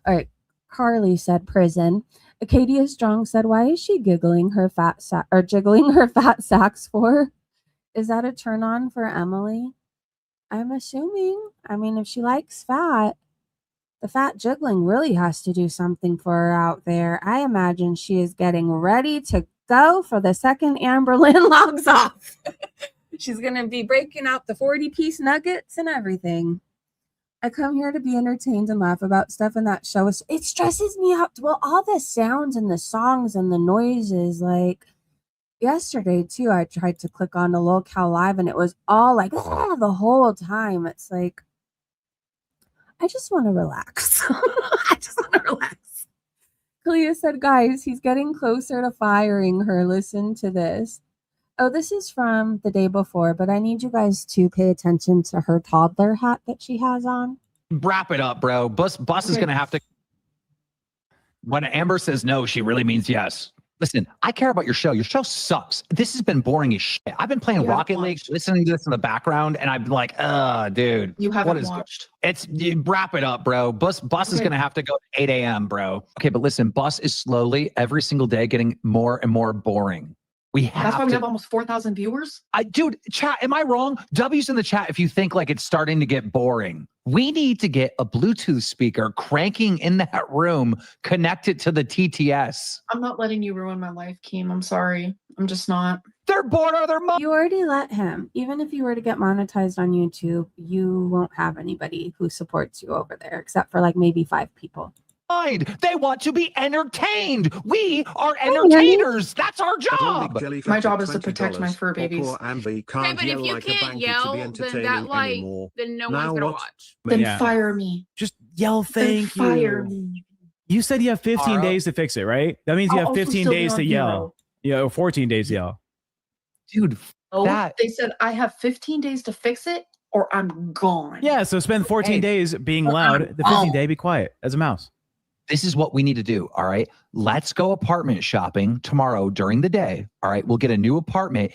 [SPEAKER 2] right. Carly said prison. Acadia Strong said, why is she jiggling her fat sacks for? Is that a turn on for Emily? I'm assuming. I mean, if she likes fat, the fat jiggling really has to do something for her out there. I imagine she is getting ready to go for the second Amberlynn logs off. She's going to be breaking out the 40-piece nuggets and everything. I come here to be entertained and laugh about stuff, and that show it stresses me out. Well, all the sounds and the songs and the noises, like yesterday too, I tried to click on the locale live and it was all like the whole time. It's like, I just want to relax. Kalia said, guys, he's getting closer to firing her. Listen to this. Oh, this is from the day before, but I need you guys to pay attention to her toddler hat that she has on.
[SPEAKER 11] Wrap it up, bro. Bus is going to have to. When Amber says no, she really means yes. Listen, I care about your show. Your show sucks. This has been boring as shit. I've been playing Rocket League, listening to this in the background, and I'm like, dude.
[SPEAKER 8] You haven't watched.
[SPEAKER 11] Wrap it up, bro. Bus is going to have to go at 8 a.m., bro. Okay, but listen, Bus is slowly, every single day, getting more and more boring.
[SPEAKER 8] That's why we have almost 4,000 viewers.
[SPEAKER 11] Dude, chat, am I wrong? W's in the chat if you think like it's starting to get boring. We need to get a Bluetooth speaker cranking in that room, connected to the TTS.
[SPEAKER 8] I'm not letting you ruin my life, Keem. I'm sorry. I'm just not.
[SPEAKER 11] They're bored out of their mind.
[SPEAKER 2] You already let him. Even if you were to get monetized on YouTube, you won't have anybody who supports you over there, except for like maybe 5 people.
[SPEAKER 11] They want to be entertained. We are entertainers. That's our job.
[SPEAKER 8] My job is to protect my fur babies.
[SPEAKER 1] Okay, but if you can't yell, then no one's gonna watch.
[SPEAKER 8] Then fire me.
[SPEAKER 10] Just yell thank you.
[SPEAKER 8] Fire me.
[SPEAKER 10] You said you have 15 days to fix it, right? That means you have 15 days to yell. Yeah, or 14 days to yell.
[SPEAKER 11] Dude,
[SPEAKER 8] they said I have 15 days to fix it, or I'm gone.
[SPEAKER 10] Yeah, so spend 14 days being loud. The 15th day, be quiet as a mouse.
[SPEAKER 11] This is what we need to do. All right. Let's go apartment shopping tomorrow during the day. All right. We'll get a new apartment.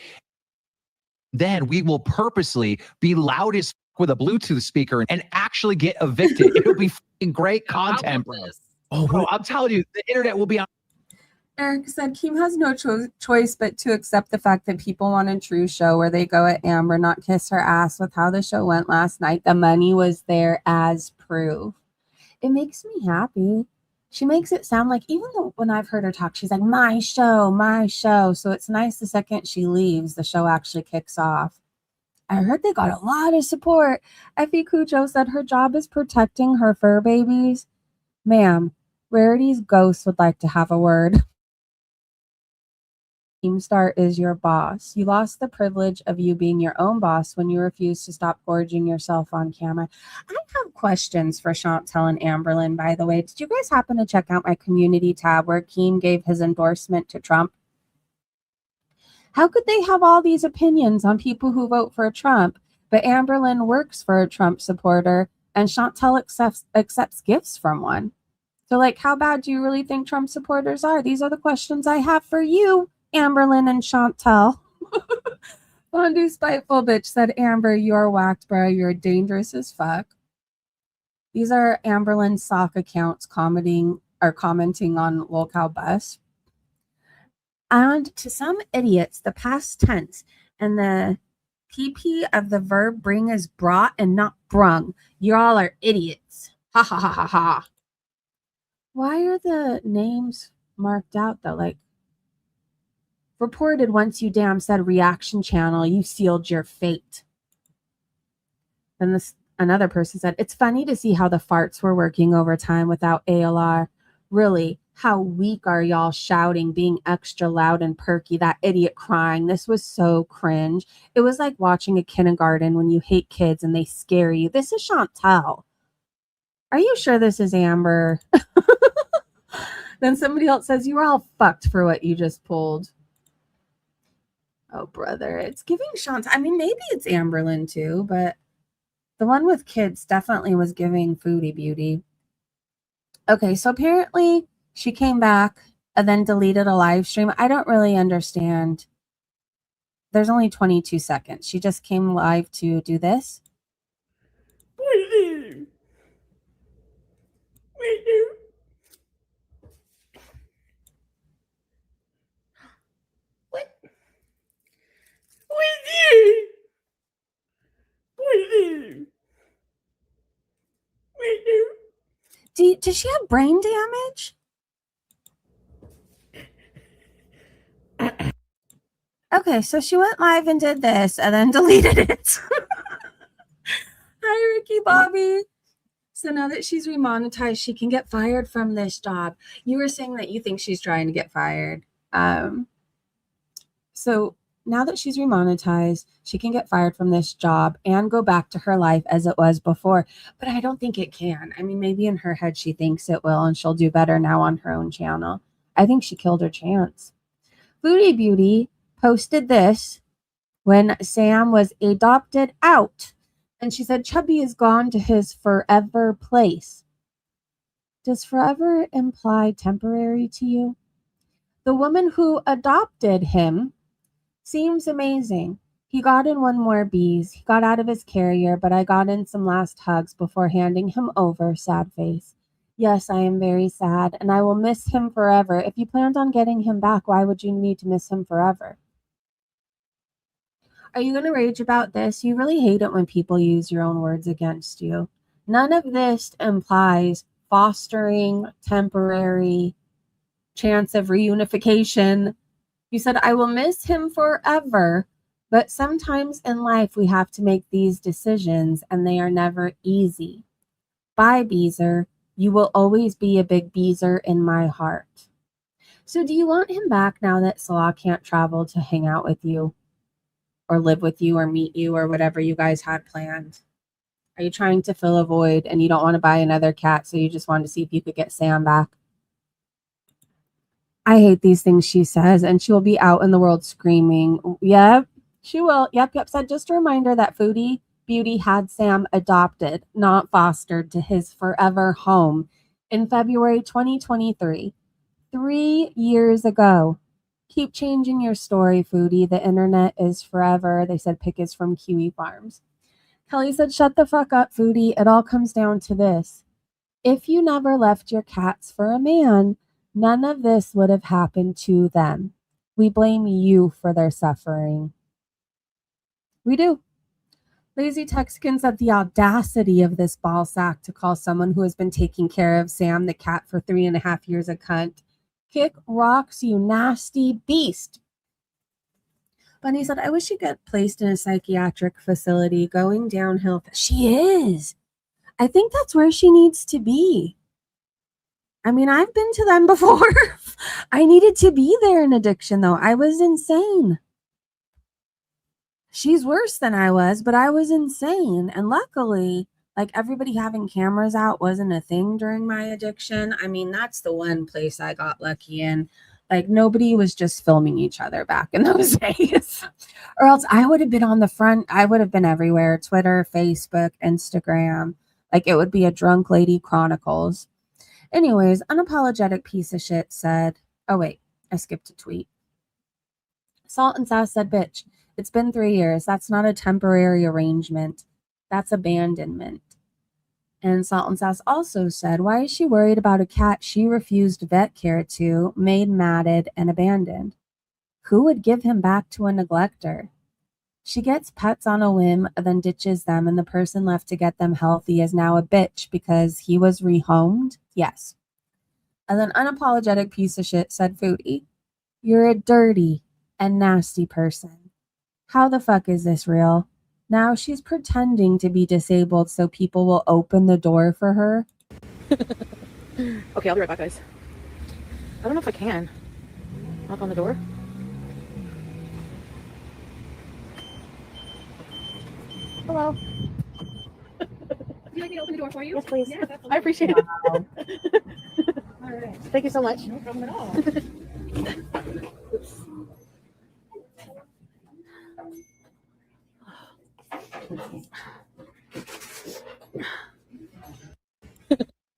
[SPEAKER 11] Then we will purposely be loud as with a Bluetooth speaker and actually get evicted. It'll be great content, bro. Oh, bro, I'm telling you, the internet will be on.
[SPEAKER 2] Eric said Kim has no choice but to accept the fact that people want a true show where they go at Amber, not kiss her ass with how the show went last night. The money was there as proof. It makes me happy. She makes it sound like, even though when I've heard her talk, she's like, my show, my show. So it's nice the second she leaves, the show actually kicks off. I heard they got a lot of support. Effie Cujo said her job is protecting her fur babies. Ma'am, Rarity's ghost would like to have a word. Keemstar is your boss. You lost the privilege of you being your own boss when you refused to stop gorging yourself on camera. I have questions for Chantel and Amberlynn, by the way. Did you guys happen to check out my community tab where Keem gave his endorsement to Trump? How could they have all these opinions on people who vote for Trump, but Amberlynn works for a Trump supporter and Chantel accepts gifts from one? So, like, how bad do you really think Trump supporters are? These are the questions I have for you, Amberlynn and Chantel. Fondue Spiteful Bitch said, Amber, you're whacked, bro. You're dangerous as fuck. These are Amberlynn's sock accounts commenting on Locale Bus. And to some idiots, the past tense and the PP of the verb bring is brought and not brung. You all are idiots. Ha ha ha ha ha. Why are the names marked out though? Like, reported once you damn said reaction channel, you sealed your fate. Then another person said, it's funny to see how the farts were working overtime without ALR. Really, how weak are y'all shouting, being extra loud and perky, that idiot crying. This was so cringe. It was like watching a kindergarten when you hate kids and they scare you. This is Chantel. Are you sure this is Amber? Then somebody else says, you were all fucked for what you just pulled. Oh, brother. It's giving Chantel. I mean, maybe it's Amberlynn too, but the one with kids definitely was giving Foodie Beauty. Okay, so apparently she came back and then deleted a live stream. I don't really understand. There's only 22 seconds. She just came live to do this. Does she have brain damage? Okay, so she went live and did this and then deleted it. Hi, Ricky Bobby. So now that she's remonetized, she can get fired from this job. You were saying that you think she's trying to get fired. So now that she's remonetized, she can get fired from this job and go back to her life as it was before. But I don't think it can. I mean, maybe in her head she thinks it will and she'll do better now on her own channel. I think she killed her chance. Foodie Beauty posted this when Sam was adopted out. And she said, Chubby is gone to his forever place. Does forever imply temporary to you? The woman who adopted him seems amazing. He got in one more bees. He got out of his carrier, but I got in some last hugs before handing him over, sad face. Yes, I am very sad, and I will miss him forever. If you planned on getting him back, why would you need to miss him forever? Are you going to rage about this? You really hate it when people use your own words against you. None of this implies fostering temporary chance of reunification. You said, I will miss him forever. But sometimes in life, we have to make these decisions, and they are never easy. Bye, Beezer. You will always be a big Beezer in my heart. So do you want him back now that Salah can't travel to hang out with you or live with you or meet you or whatever you guys had planned? Are you trying to fill a void and you don't want to buy another cat, so you just wanted to see if you could get Sam back? I hate these things she says, and she will be out in the world screaming. Yep, she will. Yep. Said just a reminder that Foodie Beauty had Sam adopted, not fostered, to his forever home in February 2023. 3 years ago. Keep changing your story, Foodie. The internet is forever. They said pick is from Kiwi Farms. Kelly said, shut the fuck up, Foodie. It all comes down to this. If you never left your cats for a man, none of this would have happened to them. We blame you for their suffering. We do. Lazy Texican said the audacity of this ball sack to call someone who has been taking care of Sam the cat for 3.5 years a cunt. Kick rocks, you nasty beast. Bunny said, I wish she'd get placed in a psychiatric facility going downhill. She is. I think that's where she needs to be. I mean, I've been to them before. I needed to be there in addiction, though. I was insane. She's worse than I was, but I was insane. And luckily, like, everybody having cameras out wasn't a thing during my addiction. I mean, that's the one place I got lucky in. Like, nobody was just filming each other back in those days. Or else I would have been on the front. I would have been everywhere. Twitter, Facebook, Instagram. Like, it would be a Drunk Lady Chronicles. Anyways, unapologetic piece of shit said, oh wait, I skipped a tweet. Salt and Sass said, bitch, it's been 3 years. That's not a temporary arrangement. That's abandonment. And Salt and Sass also said, why is she worried about a cat she refused vet care to, made matted, and abandoned? Who would give him back to a neglector? She gets pets on a whim, then ditches them, and the person left to get them healthy is now a bitch because he was rehomed? Yes. And then unapologetic piece of shit said, Foodie, you're a dirty and nasty person. How the fuck is this real? Now she's pretending to be disabled so people will open the door for her.
[SPEAKER 6] Okay, I'll be right back, guys. I don't know if I can. Knock on the door. Hello.
[SPEAKER 5] Would you like me to open the door for you?
[SPEAKER 6] Yes, please.
[SPEAKER 5] Yeah, that's
[SPEAKER 6] I appreciate it.
[SPEAKER 2] Wow.
[SPEAKER 5] All right.
[SPEAKER 6] Thank you so much.
[SPEAKER 5] No problem at all.
[SPEAKER 6] Oops.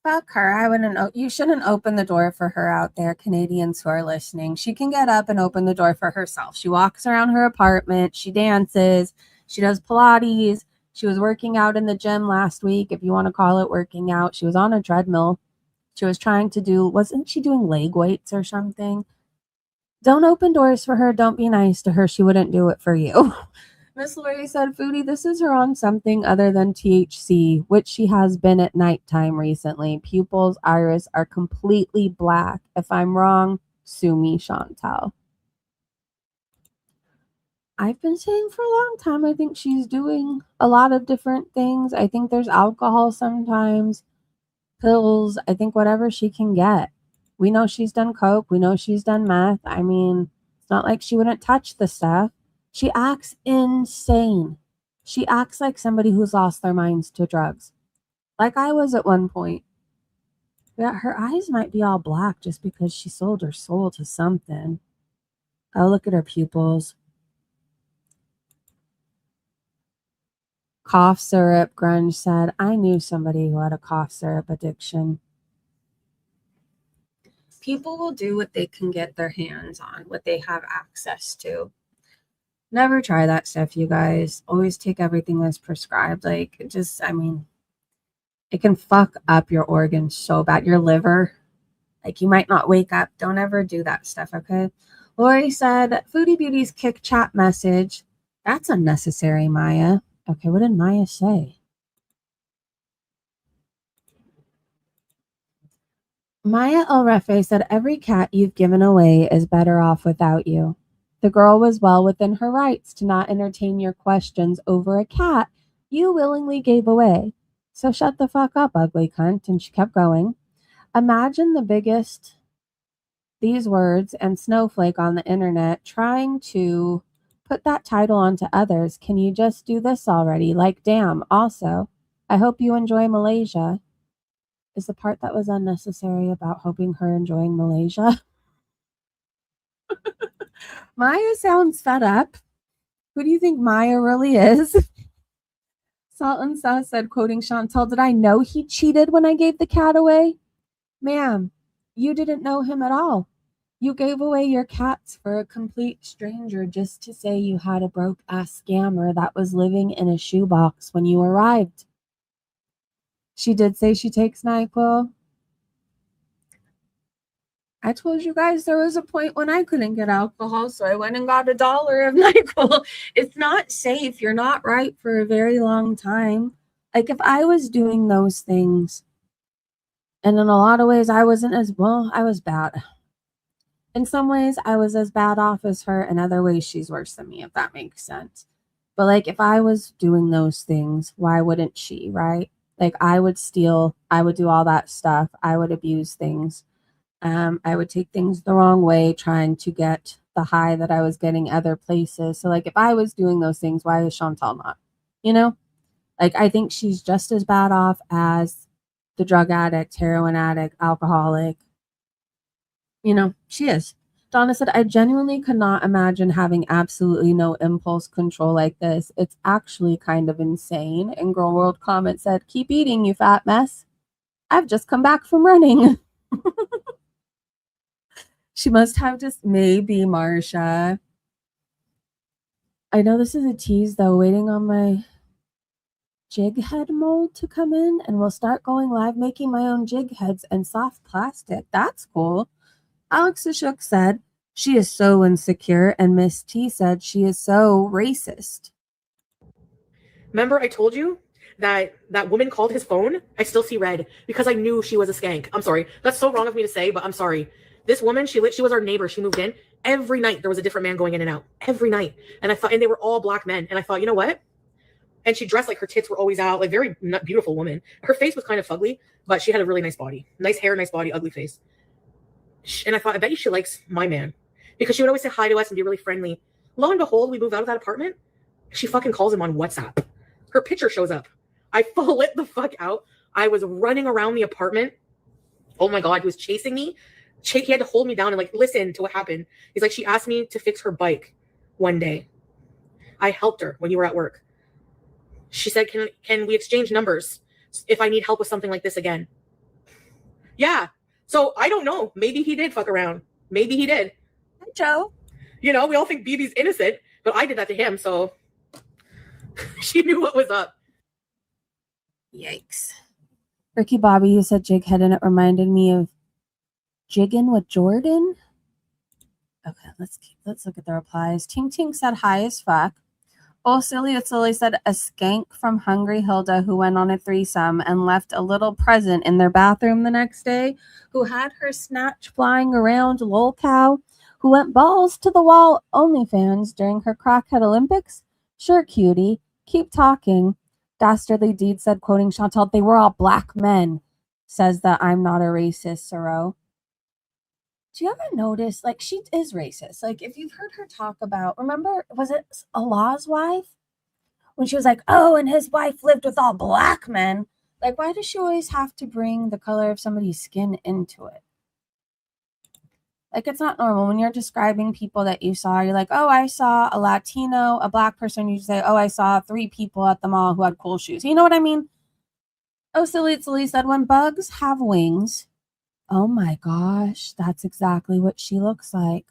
[SPEAKER 2] Fuck her. I wouldn't. You shouldn't open the door for her out there, Canadians who are listening. She can get up and open the door for herself. She walks around her apartment. She dances. She does Pilates. She was working out in the gym last week, if you want to call it working out. She was on a treadmill. She was trying to do, wasn't she doing leg weights or something? Don't open doors for her. Don't be nice to her. She wouldn't do it for you. Miss Lori said, Foodie, this is her on something other than THC, which she has been at nighttime recently. Pupils, iris are completely black. If I'm wrong, sue me, Chantal. I've been saying for a long time, I think she's doing a lot of different things. I think there's alcohol sometimes, pills, I think whatever she can get. We know she's done coke. We know she's done meth. I mean, it's not like she wouldn't touch the stuff. She acts insane. She acts like somebody who's lost their minds to drugs. Like I was at one point. Yeah, her eyes might be all black just because she sold her soul to something. Oh, look at her pupils. Cough syrup, Grunge said, I knew somebody who had a cough syrup addiction. People will do what they can get their hands on, what they have access to. Never try that stuff, you guys. Always take everything that's prescribed. Like, it just, I mean, it can fuck up your organs so bad. Your liver, like, you might not wake up. Don't ever do that stuff, okay? Lori said, Foodie Beauty's kick chat message. That's unnecessary, Maya. Okay, what did Maya say? Maya El Refe said, every cat you've given away is better off without you. The girl was well within her rights to not entertain your questions over a cat you willingly gave away. So shut the fuck up, ugly cunt. And she kept going. Imagine the biggest, these words, and snowflake on the internet trying to put that title onto others. Can you just do this already? Like, damn. Also, I hope you enjoy Malaysia. Is the part that was unnecessary about hoping her enjoying Malaysia? Maya sounds fed up. Who do you think Maya really is? Salt and Sauce said, quoting Chantal, did I know he cheated when I gave the cat away? Ma'am, you didn't know him at all. You gave away your cats for a complete stranger just to say you had a broke-ass scammer that was living in a shoebox when you arrived. She did say she takes NyQuil. I told you guys there was a point when I couldn't get alcohol, so I went and got $1 of NyQuil. It's not safe. You're not right for a very long time. Like, if I was doing those things, and in a lot of ways I wasn't as, well, I was bad. In some ways, I was as bad off as her. In other ways, she's worse than me, if that makes sense. But, like, if I was doing those things, why wouldn't she, right? Like, I would steal. I would do all that stuff. I would abuse things. I would take things the wrong way, trying to get the high that I was getting other places. So, like, if I was doing those things, why is Chantal not? You know? Like, I think she's just as bad off as the drug addict, heroin addict, alcoholic. You know, she is. Donna said, I genuinely could not imagine having absolutely no impulse control like this. It's actually kind of insane. And Girl World comment said, keep eating, you fat mess. I've just come back from running. She must have just maybe Marsha. I know this is a tease though, waiting on my jig head mold to come in, and we'll start going live making my own jig heads and soft plastic. That's cool. Alex Ashok said she is so insecure, and Miss T said she is so racist.
[SPEAKER 6] Remember I told you that that woman called his phone? I still see red because I knew she was a skank. I'm sorry. That's so wrong of me to say, but I'm sorry. This woman, she was our neighbor. She moved in. Every night there was a different man going in and out. Every night. And I thought, and they were all black men. And I thought, you know what? And she dressed like her tits were always out, like very beautiful woman. Her face was kind of fugly, but she had a really nice body. Nice hair, nice body, ugly face. And I thought, I bet you she likes my man. Because she would always say hi to us and be really friendly. Lo and behold, we moved out of that apartment. She fucking calls him on WhatsApp. Her picture shows up. I flipped the fuck out. I was running around the apartment. Oh my God, he was chasing me. He had to hold me down and like listen to what happened. He's like, she asked me to fix her bike one day. I helped her when you were at work. She said, can we exchange numbers if I need help with something like this again? Yeah. So I don't know. Maybe he did fuck around. Maybe he did.
[SPEAKER 2] Hi, Joe.
[SPEAKER 6] You know, we all think BB's innocent, but I did that to him. So she knew what was up.
[SPEAKER 2] Yikes. Ricky Bobby, you said jighead, and it reminded me of jigging with Jordan. Okay, let's look at the replies. Tink Tink said hi as fuck. Oh, Silly said a skank from Hungry Hilda who went on a threesome and left a little present in their bathroom the next day, who had her snatch flying around lol cow, who went balls to the wall OnlyFans during her crackhead Olympics. Sure, cutie. Keep talking. Dastardly Deed said, quoting Chantal, they were all black men, says that I'm not a racist, Soro. Do you ever notice, like, she is racist? Like, if you've heard her talk about, remember, was it Allah's wife? When she was like, oh, and his wife lived with all black men. Like, why does she always have to bring the color of somebody's skin into it? Like, it's not normal. When you're describing people that you saw, you're like, oh, I saw a Latino, a black person. You say, oh, I saw 3 people at the mall who had cool shoes. You know what I mean? Oh, Silly said, when bugs have wings, oh my gosh, that's exactly what she looks like.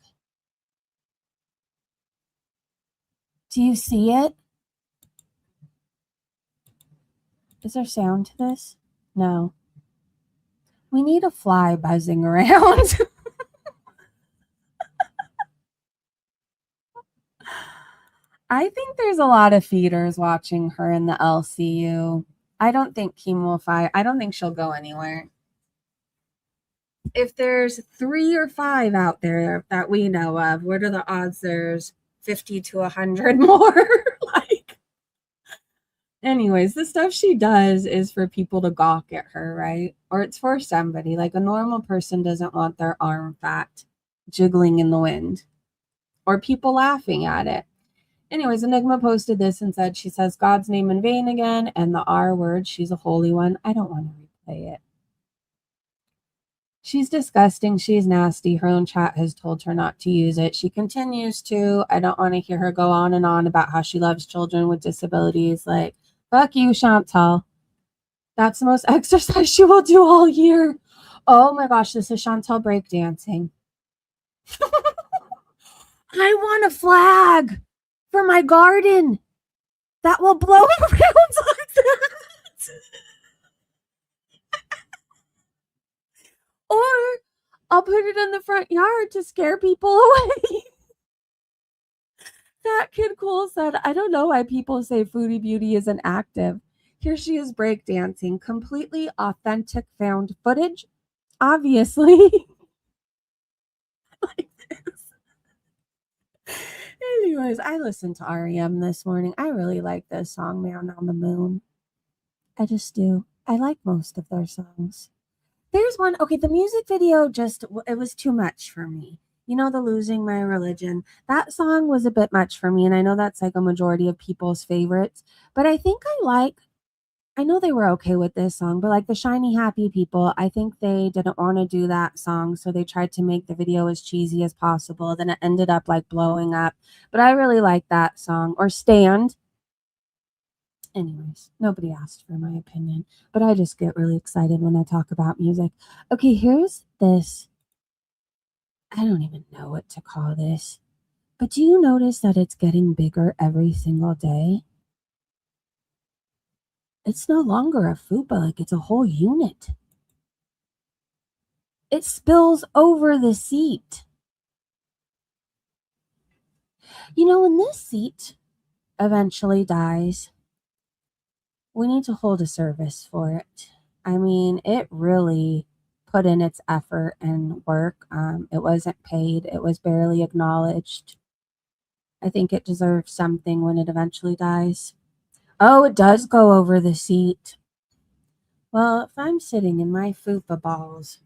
[SPEAKER 2] Do you see it? Is there sound to this? No. We need a fly buzzing around. I think there's a lot of feeders watching her in the LCU. I don't think Kim will fire. I don't think she'll go anywhere. If there's 3 or 5 out there that we know of, what are the odds there's 50 to 100 more? Like, anyways, the stuff she does is for people to gawk at her, right? Or it's for somebody. Like, a normal person doesn't want their arm fat jiggling in the wind or people laughing at it. Anyways, Enigma posted this and said, she says God's name in vain again and the R word. She's a holy one. I don't want to replay it. She's disgusting. She's nasty. Her own chat has told her not to use it. She continues to. I don't want to hear her go on and on about how she loves children with disabilities. Like, Fuck you, Chantal. That's the most exercise she will do all year. Oh my gosh, this is Chantal breakdancing. I want a flag for my garden that will blow around like that. Or I'll put it in the front yard to scare people away. That kid cool said, I don't know why people say Foodie Beauty isn't active. Here she is breakdancing, completely authentic found footage, obviously. Like this. Anyways, I listened to REM this morning. I really like this song, Man on the Moon. I just do. I like most of their songs. There's one, okay, the music video it was too much for me. You know, the Losing My Religion. That song was a bit much for me, and I know that's like a majority of people's favorites, but I think I know they were okay with this song, but like the Shiny Happy People, I think they didn't want to do that song, so they tried to make the video as cheesy as possible. Then it ended up like blowing up, but I really like that song. Or Stand. Anyways, nobody asked for my opinion, but I just get really excited when I talk about music. Okay, here's this. I don't even know what to call this, but do you notice that it's getting bigger every single day? It's no longer a fupa, like it's a whole unit. It spills over the seat. You know, when this seat eventually dies, we need to hold a service for it. I mean, it really put in its effort and work. It wasn't paid. It was barely acknowledged. I think it deserves something when it eventually dies. Oh, it does go over the seat. Well, if I'm sitting in my fupa balls,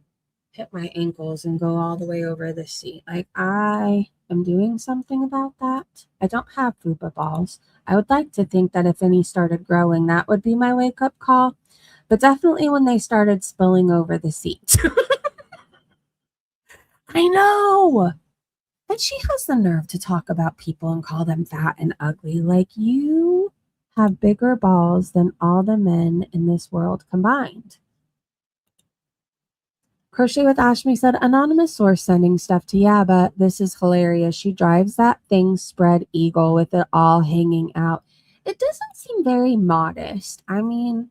[SPEAKER 2] hit my ankles and go all the way over the seat, like I am doing something about that. I don't have fupa balls. I would like to think that if any started growing, that would be my wake-up call. But definitely when they started spilling over the seat. I know. And she has the nerve to talk about people and call them fat and ugly. Like, you have bigger balls than all the men in this world combined. Crochet with Ashmi said, anonymous source sending stuff to Yaba. This is hilarious. She drives that thing spread eagle with it all hanging out. It doesn't seem very modest. I mean,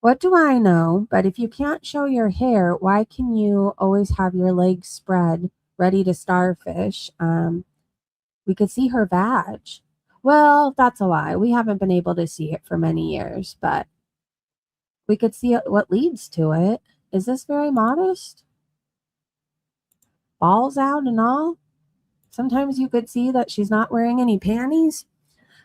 [SPEAKER 2] what do I know? But if you can't show your hair, why can you always have your legs spread, ready to starfish? We could see her vag. Well, that's a lie. We haven't been able to see it for many years, but we could see what leads to it. Is this very modest? Balls out and all? Sometimes you could see that she's not wearing any panties.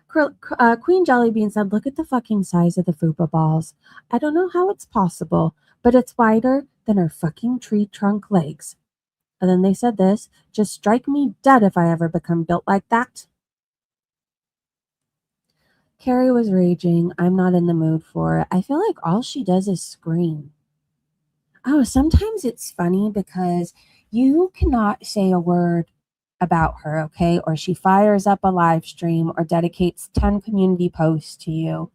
[SPEAKER 2] Queen Jellybean said, look at the fucking size of the fupa balls. I don't know how it's possible, but it's wider than her fucking tree trunk legs. And then they said this, just strike me dead if I ever become built like that. Carrie was raging. I'm not in the mood for it. I feel like all she does is scream. Oh, sometimes it's funny because you cannot say a word about her, okay? Or she fires up a live stream or dedicates 10 community posts to you.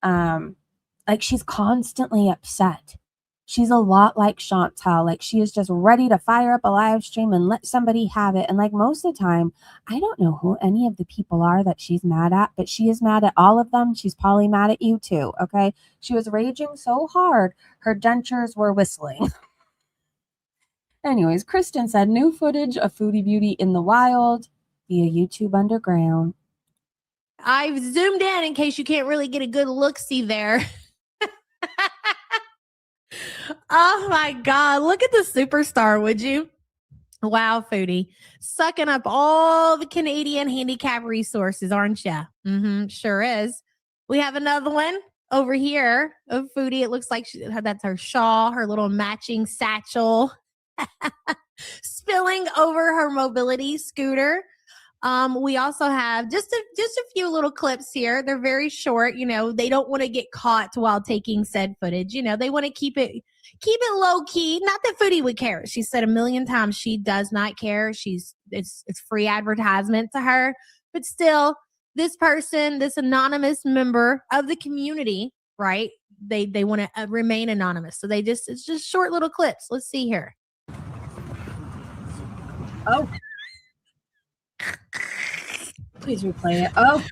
[SPEAKER 2] Like she's constantly upset. She's a lot like Chantal. Like she is just ready to fire up a live stream and let somebody have it. And like most of the time, I don't know who any of the people are that she's mad at, but she is mad at all of them. She's probably mad at you too, okay? She was raging so hard, her dentures were whistling. Anyways, Kristen said, new footage of Foodie Beauty in the wild via YouTube Underground.
[SPEAKER 12] I've zoomed in case you can't really get a good look-see there. Oh my God. Look at the superstar, would you? Wow, Foodie. Sucking up all the Canadian handicap resources, aren't you? Sure is. We have another one over here of Foodie. It looks like that's her shawl, her little matching satchel. Spilling over her mobility scooter. We also have just a few little clips here. They're very short. You know, they don't want to get caught while taking said footage. You know, they want to keep it low key. Not that Foodie would care. She said a million times she does not care. It's free advertisement to her. But still, this person, this anonymous member of the community, right? They want to remain anonymous. So it's just short little clips. Let's see here. Oh,
[SPEAKER 2] Please replay it. Oh,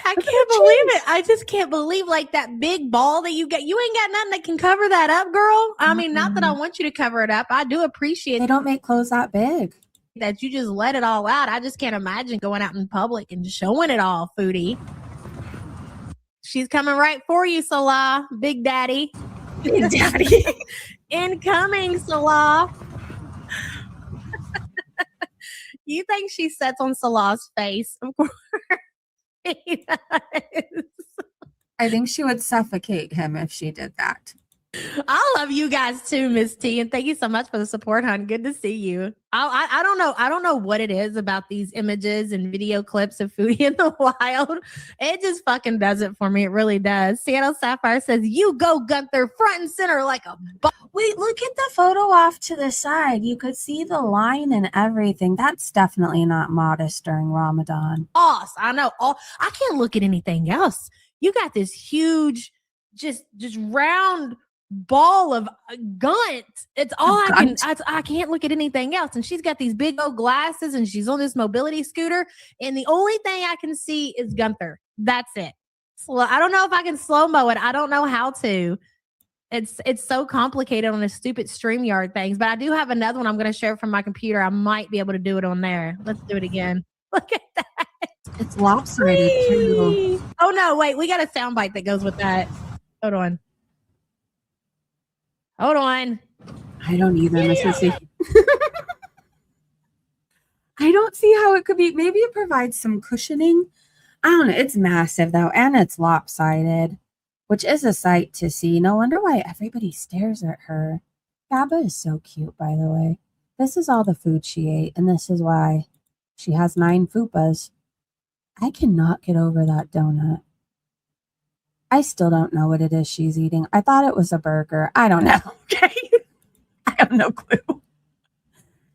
[SPEAKER 12] I can't believe it. I just can't believe like that big ball that you get. You ain't got nothing that can cover that up, girl. I mean, not that I want you to cover it up. I do appreciate
[SPEAKER 2] they don't make clothes that big.
[SPEAKER 12] that you just let it all out. I just can't imagine going out in public and showing it all, Foodie. She's coming right for you, Salah, Big Daddy.
[SPEAKER 2] Big Daddy.
[SPEAKER 12] Incoming, Salah. You think she sets on Salah's face? Of course. He does.
[SPEAKER 2] I think she would suffocate him if she did that.
[SPEAKER 12] I love you guys too, Miss T, and thank you so much for the support, hon. Good to see you. I don't know. I don't know what it is about these images and video clips of Foodie in the wild. It just fucking does it for me. It really does. Seattle Sapphire says, "You go, Gunther, front and center like a."
[SPEAKER 2] Wait, look at the photo off to the side. You could see the line and everything. That's definitely not modest during Ramadan.
[SPEAKER 12] Boss, I know. I can't look at anything else. You got this huge, just round ball of gunt. It's all I can't look at anything else. And she's got these big old glasses and she's on this mobility scooter. And the only thing I can see is Gunther. That's it. I don't know if I can slow-mo it. I don't know how to. It's so complicated on the stupid StreamYard things. But I do have another one I'm going to share from my computer. I might be able to do it on there. Let's do it again. Look at that.
[SPEAKER 2] It's lopsided too.
[SPEAKER 12] Oh no, wait, we got a soundbite that goes with that. Hold on. I
[SPEAKER 2] don't either, Mrs. C. I don't see how it could be. Maybe it provides some cushioning. I don't know. It's massive though, and it's lopsided, which is a sight to see. No wonder why everybody stares at her. Baba is so cute, by the way. This is all the food she ate, and this is why she has 9 fupas. I cannot get over that donut. I still don't know what it is she's eating. I thought it was a burger. I don't know. Okay. I have no clue.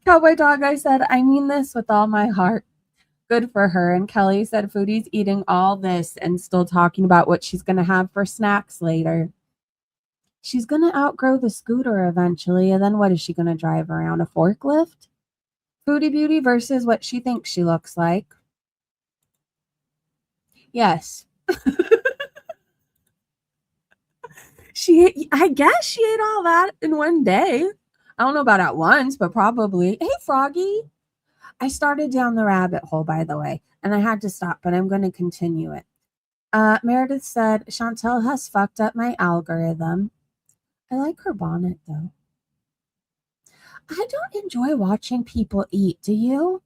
[SPEAKER 2] Cowboy Dog, I said, I mean this with all my heart. Good for her. And Kelly said, Foodie's eating all this and still talking about what she's going to have for snacks later. She's going to outgrow the scooter eventually. And then what is she going to drive around? A forklift? Foodie Beauty versus what she thinks she looks like. Yes. I guess she ate all that in one day. I don't know about at once, but probably. Hey, Froggy. I started down the rabbit hole, by the way, and I had to stop, but I'm going to continue it. Meredith said, Chantel has fucked up my algorithm. I like her bonnet, though. I don't enjoy watching people eat. Do you?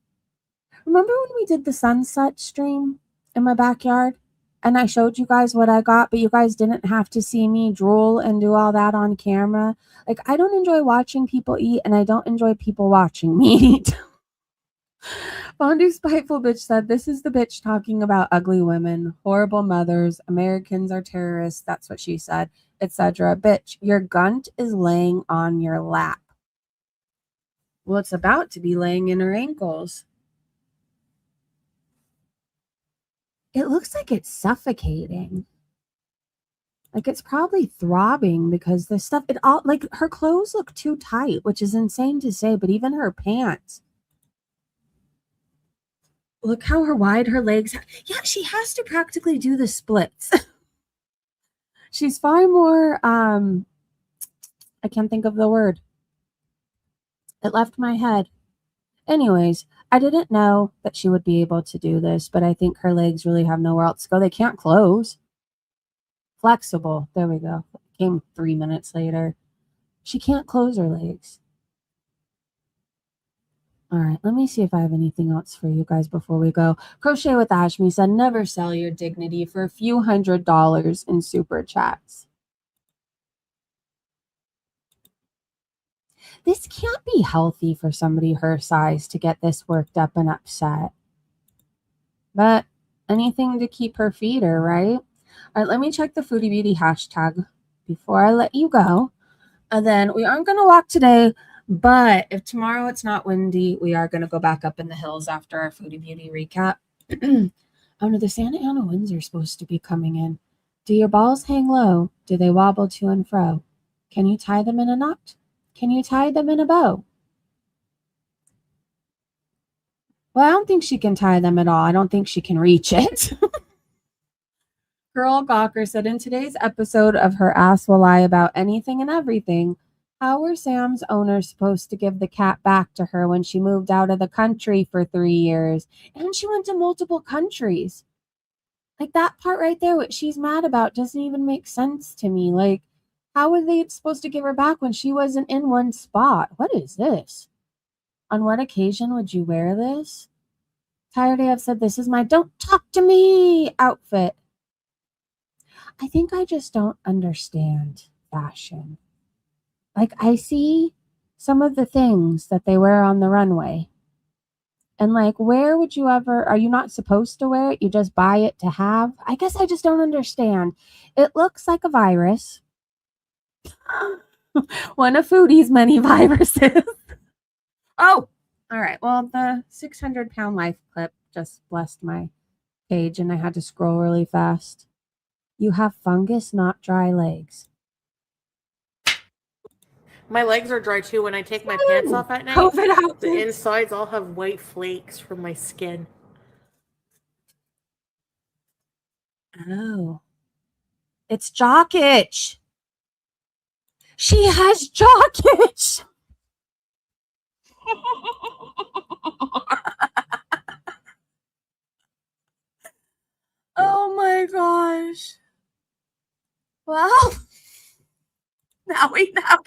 [SPEAKER 2] Remember when we did the sunset stream in my backyard? And I showed you guys what I got, but you guys didn't have to see me drool and do all that on camera. Like, I don't enjoy watching people eat, and I don't enjoy people watching me eat. Fondue Spiteful Bitch said, this is the bitch talking about ugly women, horrible mothers, Americans are terrorists, that's what she said, etc. Bitch, your gunt is laying on your lap. Well, it's about to be laying in her ankles. It looks like it's suffocating. Like it's probably throbbing because the stuff, it all, like her clothes look too tight, which is insane to say, but even her pants. Look how wide her legs are. Yeah, she has to practically do the splits. She's far more, I can't think of the word. It left my head. Anyways, I didn't know that she would be able to do this, but I think her legs really have nowhere else to go. They can't close. Flexible. There we go. Came 3 minutes later. She can't close her legs. All right, let me see if I have anything else for you guys before we go. Crochet with Ashmi said, never sell your dignity for a few $100s in super chats. This can't be healthy for somebody her size to get this worked up and upset. But anything to keep her feeder, right? All right, let me check the Foodie Beauty hashtag before I let you go. And then we aren't going to walk today, but if tomorrow it's not windy, we are going to go back up in the hills after our Foodie Beauty recap. Oh no, the Santa Ana winds are supposed to be coming in. Do your balls hang low? Do they wobble to and fro? Can you tie them in a knot? Can you tie them in a bow? Well, I don't think she can tie them at all. I don't think she can reach it. Girl Gawker said, in today's episode of Her Ass Will Lie About Anything and Everything, how were Sam's owners supposed to give the cat back to her when she moved out of the country for 3 years? And she went to multiple countries. Like, that part right there, what she's mad about, doesn't even make sense to me. Like, how were they supposed to give her back when she wasn't in one spot? What is this? On what occasion would you wear this? Tired have said, this is my don't talk to me outfit. I think I just don't understand fashion. Like, I see some of the things that they wear on the runway. And like, where would you ever, are you not supposed to wear it? You just buy it to have? I guess I just don't understand. It looks like a virus. One of Foodie's many viruses. Oh, all right. Well, the 600-pound life clip just blessed my page and I had to scroll really fast. You have fungus, not dry legs.
[SPEAKER 6] My legs are dry too. When I take my pants off at night,
[SPEAKER 2] COVID out.
[SPEAKER 6] the insides all have white flakes from my skin.
[SPEAKER 2] Oh. It's jock itch. She has jock itch. Oh my gosh. Well, now we know.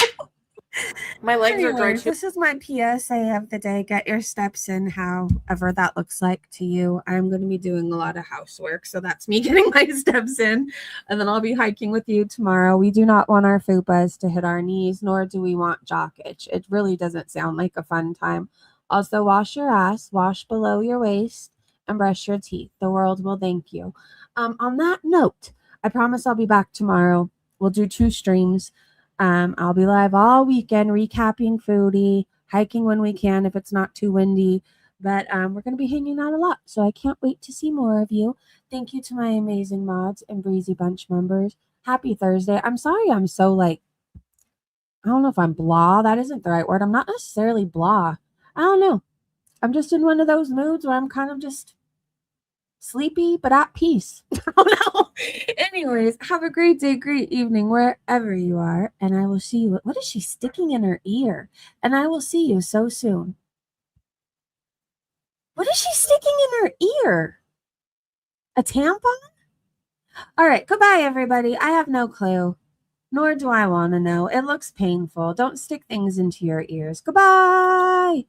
[SPEAKER 6] My legs are dry
[SPEAKER 2] Anyways,
[SPEAKER 6] too.
[SPEAKER 2] this is my PSA of the day. Get your steps in, however that looks like to you. I'm going to be doing a lot of housework, so that's me getting my steps in, and then I'll be hiking with you tomorrow. We do not want our fupas to hit our knees, nor do we want jock itch. It really doesn't sound like a fun time. Also, wash your ass, wash below your waist, and brush your teeth. The world will thank you. On that note, I promise I'll be back tomorrow. We'll do 2 streams. I'll be live all weekend recapping Foodie, hiking when we can if it's not too windy. But we're going to be hanging out a lot, so I can't wait to see more of you. Thank you to my amazing mods and Breezy Bunch members. Happy Thursday. I'm sorry I'm so I don't know if I'm blah. That isn't the right word. I'm not necessarily blah. I don't know. I'm just in one of those moods where I'm kind of just sleepy, but at peace. Oh no. Anyways, have a great day, great evening, wherever you are. And I will see you. What is she sticking in her ear? And I will see you so soon. What is she sticking in her ear? A tampon? All right. Goodbye, everybody. I have no clue. Nor do I want to know. It looks painful. Don't stick things into your ears. Goodbye.